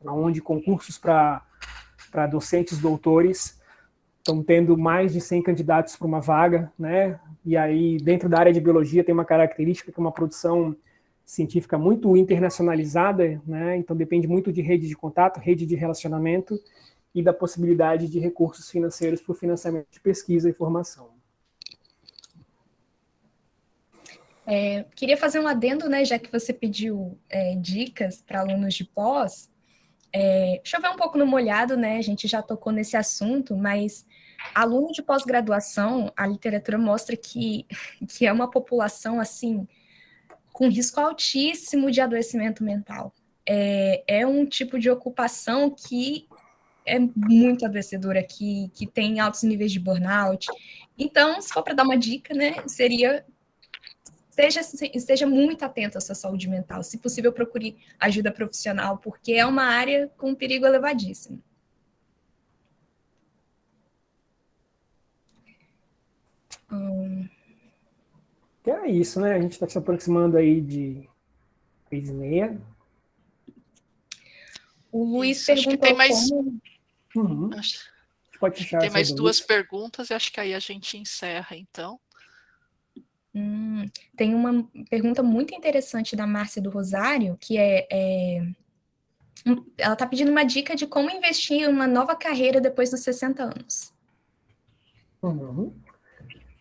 onde concursos para docentes doutores estão tendo mais de 100 candidatos para uma vaga, né? E aí, dentro da área de biologia, tem uma característica que é uma produção científica muito internacionalizada, né? Então, depende muito de rede de contato, rede de relacionamento e da possibilidade de recursos financeiros para o financiamento de pesquisa e formação. Queria fazer um adendo, né, já que você pediu dicas para alunos de pós. Chover um pouco no molhado, né, a gente já tocou nesse assunto, mas aluno de pós-graduação, a literatura mostra que é uma população, assim, com risco altíssimo de adoecimento mental. É um tipo de ocupação que é muito adoecedora, que tem altos níveis de burnout. Então, se for para dar uma dica, né, seria... Esteja muito atento à sua saúde mental. Se possível, procure ajuda profissional, porque é uma área com perigo elevadíssimo. que era isso, né? A gente está se aproximando aí de 3h30. O Luiz Isso, acho que tem perguntou mais. como... Uhum. Acho, Pode acho que fechar tem essa mais do 2 Luiz. perguntas e acho que aí a gente encerra, então. Tem uma pergunta muito interessante da Márcia do Rosário, que ela está pedindo uma dica de como investir em uma nova carreira depois dos 60 anos. Uhum.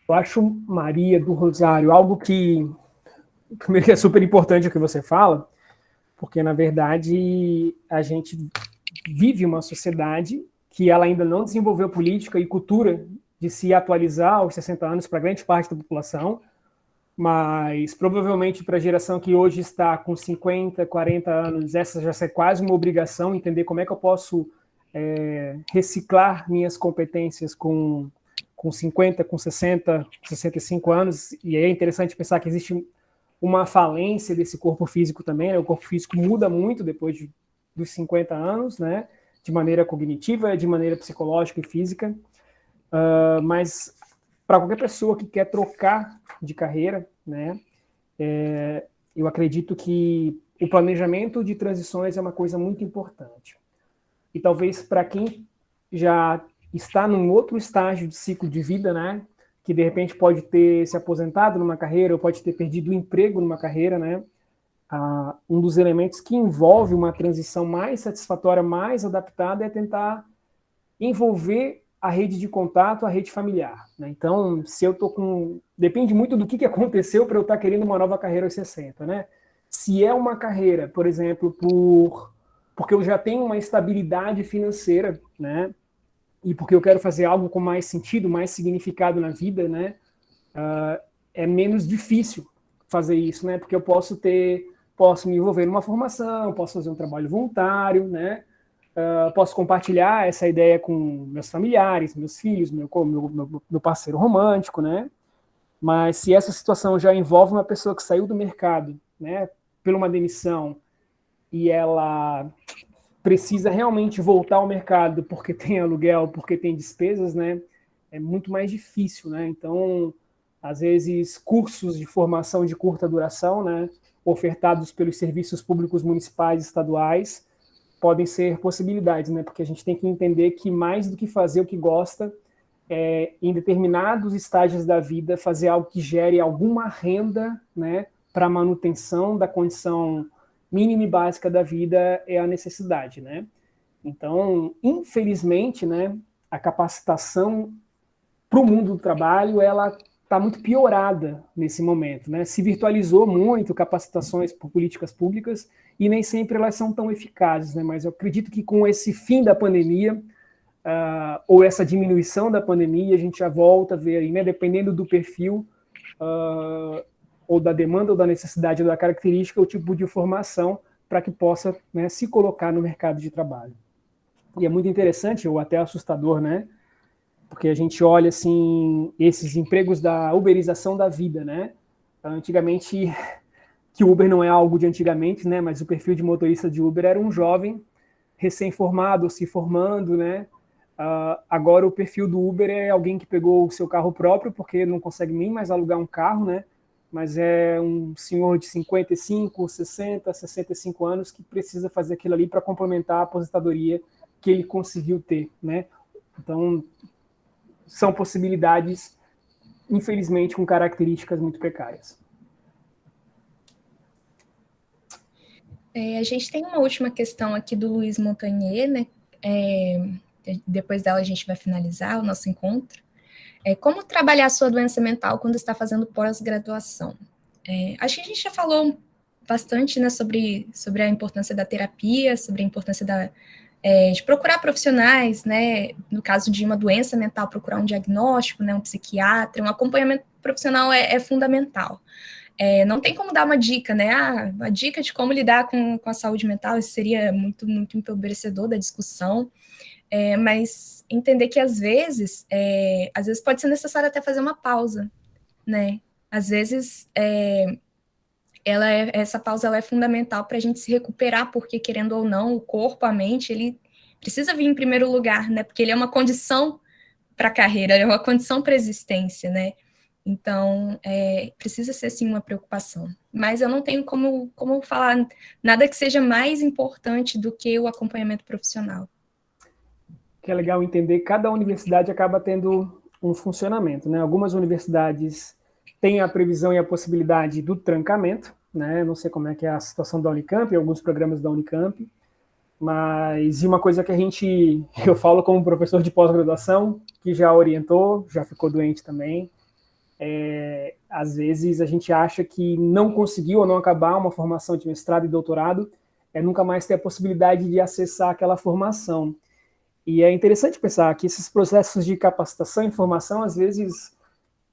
Eu acho, Maria do Rosário, algo que, primeiro, que é super importante o que você fala, porque, na verdade, a gente vive uma sociedade que ela ainda não desenvolveu política e cultura de se atualizar aos 60 anos para grande parte da população, mas provavelmente para a geração que hoje está com 50, 40 anos, essa já é quase uma obrigação, entender como é que eu posso reciclar minhas competências com 50, com 60, 65 anos, e aí é interessante pensar que existe uma falência desse corpo físico também, né? O corpo físico muda muito depois dos 50 anos, né? De maneira cognitiva, de maneira psicológica e física, mas para qualquer pessoa que quer trocar de carreira, né? Eu acredito que o planejamento de transições é uma coisa muito importante. E talvez para quem já está num outro estágio de ciclo de vida, né? Que de repente pode ter se aposentado numa carreira ou pode ter perdido o emprego numa carreira, né? Um dos elementos que envolve uma transição mais satisfatória, mais adaptada, é tentar envolver a rede de contato, a rede familiar, né? Então, se eu tô com... Depende muito do que aconteceu para eu estar querendo uma nova carreira aos 60, né? Se é uma carreira, por exemplo, porque eu já tenho uma estabilidade financeira, né? E porque eu quero fazer algo com mais sentido, mais significado na vida, né? É menos difícil fazer isso, né? Porque eu posso me envolver numa formação, posso fazer um trabalho voluntário, né? Posso compartilhar essa ideia com meus familiares, meus filhos, meu parceiro romântico, né? Mas se essa situação já envolve uma pessoa que saiu do mercado, né, por uma demissão, e ela precisa realmente voltar ao mercado porque tem aluguel, porque tem despesas, né, é muito mais difícil, né? Então, às vezes, cursos de formação de curta duração, né, ofertados pelos serviços públicos municipais e estaduais, podem ser possibilidades, né? Porque a gente tem que entender que mais do que fazer o que gosta, em determinados estágios da vida, fazer algo que gere alguma renda, né, para a manutenção da condição mínima e básica da vida é a necessidade, né? Então, infelizmente, né, a capacitação para o mundo do trabalho, ela está muito piorada nesse momento, né? Se virtualizou muito capacitações por políticas públicas e nem sempre elas são tão eficazes, né? Mas eu acredito que com esse fim da pandemia, ou essa diminuição da pandemia, a gente já volta a ver aí, né? Dependendo do perfil, ou da demanda, ou da necessidade, ou da característica, o tipo de formação para que possa, né, se colocar no mercado de trabalho. E é muito interessante, ou até assustador, né? Porque a gente olha, assim, esses empregos da uberização da vida, né? Antigamente, que o Uber não é algo de antigamente, né? Mas o perfil de motorista de Uber era um jovem recém-formado, se formando, né? Agora o perfil do Uber é alguém que pegou o seu carro próprio, porque não consegue nem mais alugar um carro, né? Mas é um senhor de 55, 60, 65 anos que precisa fazer aquilo ali para complementar a aposentadoria que ele conseguiu ter, né? Então, são possibilidades, infelizmente, com características muito precárias. A gente tem uma última questão aqui do Luiz Montagnier, né? Depois dela a gente vai finalizar o nosso encontro. Como trabalhar a sua doença mental quando está fazendo pós-graduação? Acho que a gente já falou bastante, né, sobre a importância da terapia, sobre a importância de procurar profissionais, né, no caso de uma doença mental, procurar um diagnóstico, né, um psiquiatra, um acompanhamento profissional é fundamental. Não tem como dar uma dica, né, uma dica de como lidar com a saúde mental, isso seria muito, muito empobrecedor da discussão, mas entender que às vezes pode ser necessário até fazer uma pausa, né, às vezes essa pausa ela é fundamental para a gente se recuperar, porque querendo ou não, o corpo, a mente, ele precisa vir em primeiro lugar, né? Porque ele é uma condição para a carreira, é uma condição para a existência, né? Então, precisa ser, sim, uma preocupação. Mas eu não tenho como falar nada que seja mais importante do que o acompanhamento profissional. Que é legal entender, cada universidade acaba tendo um funcionamento, né? Algumas universidades têm a previsão e a possibilidade do trancamento, né? Não sei como é que é a situação da Unicamp, alguns programas da Unicamp, mas e uma coisa que eu falo como professor de pós-graduação, que já orientou, já ficou doente também, às vezes a gente acha que não conseguiu ou não acabar uma formação de mestrado e doutorado, nunca mais ter a possibilidade de acessar aquela formação. E é interessante pensar que esses processos de capacitação e formação, às vezes,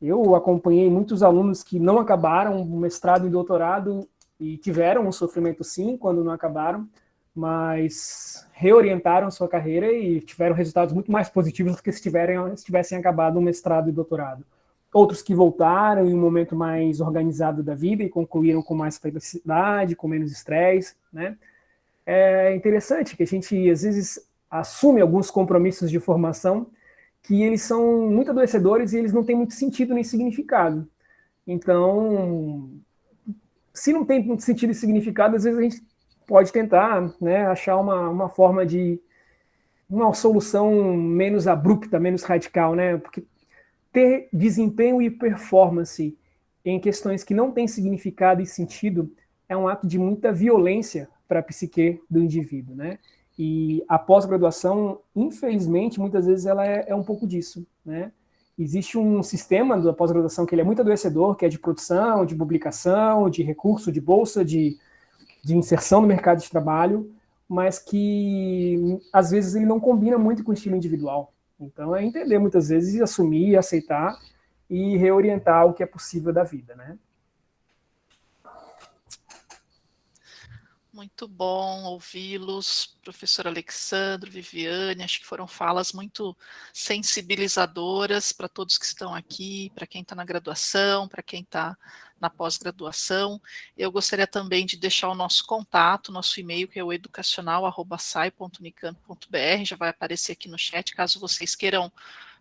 eu acompanhei muitos alunos que não acabaram o mestrado e doutorado e tiveram um sofrimento, sim, quando não acabaram, mas reorientaram sua carreira e tiveram resultados muito mais positivos do que se tivessem acabado o mestrado e doutorado. Outros que voltaram em um momento mais organizado da vida e concluíram com mais felicidade, com menos estresse, né? É interessante que a gente, às vezes, assume alguns compromissos de formação que eles são muito adoecedores e eles não têm muito sentido nem significado. Então, se não tem muito sentido e significado, às vezes a gente pode tentar, né, achar uma forma de uma solução menos abrupta, menos radical, né? Porque ter desempenho e performance em questões que não têm significado e sentido é um ato de muita violência para a psique do indivíduo, né? E a pós-graduação, infelizmente, muitas vezes ela é um pouco disso, né? Existe um sistema da pós-graduação que ele é muito adoecedor, que é de produção, de publicação, de recurso, de bolsa, de inserção no mercado de trabalho, mas que, às vezes, ele não combina muito com o estilo individual. Então, é entender, muitas vezes, assumir, aceitar e reorientar o que é possível da vida, né? Muito bom ouvi-los, professor Alexandre, Viviane, acho que foram falas muito sensibilizadoras para todos que estão aqui, para quem está na graduação, para quem está na pós-graduação. Eu gostaria também de deixar o nosso contato, nosso e-mail, que é o educacional@sai.unicamp.br, já vai aparecer aqui no chat, caso vocês queiram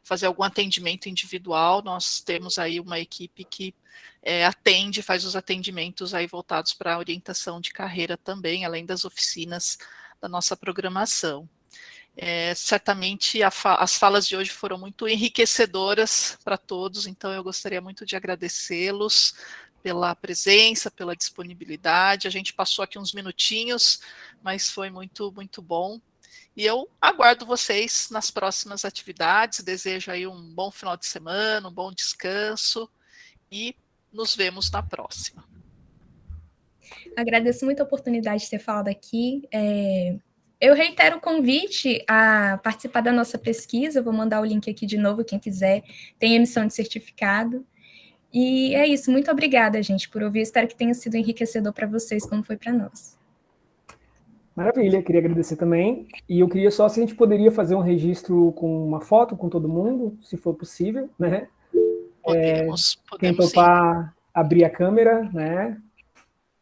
fazer algum atendimento individual, nós temos aí uma equipe que atende, faz os atendimentos aí voltados para a orientação de carreira também, além das oficinas da nossa programação. Certamente as falas de hoje foram muito enriquecedoras para todos, então eu gostaria muito de agradecê-los pela presença, pela disponibilidade. A gente passou aqui uns minutinhos, mas foi muito, muito bom. E eu aguardo vocês nas próximas atividades, desejo aí um bom final de semana, um bom descanso e nos vemos na próxima. Agradeço muito a oportunidade de ter falado aqui. Eu reitero o convite a participar da nossa pesquisa, vou mandar o link aqui de novo, quem quiser, tem emissão de certificado. E é isso, muito obrigada, gente, por ouvir, espero que tenha sido enriquecedor para vocês, como foi para nós. Maravilha, queria agradecer também. E eu queria só se a gente poderia fazer um registro com uma foto com todo mundo, se for possível, né? Podemos quem topar sim. Abrir a câmera, né?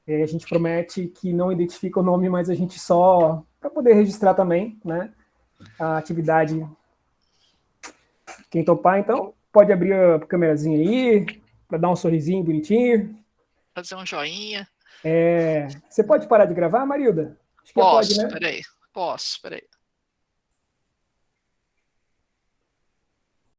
A gente promete que não identifica o nome, mas a gente só para poder registrar também, né? A atividade. Quem topar, então, pode abrir a câmerazinha aí, para dar um sorrisinho bonitinho. Fazer um joinha. Você pode parar de gravar, Marilda? Acho que Posso, pode, né? Peraí. Posso, peraí.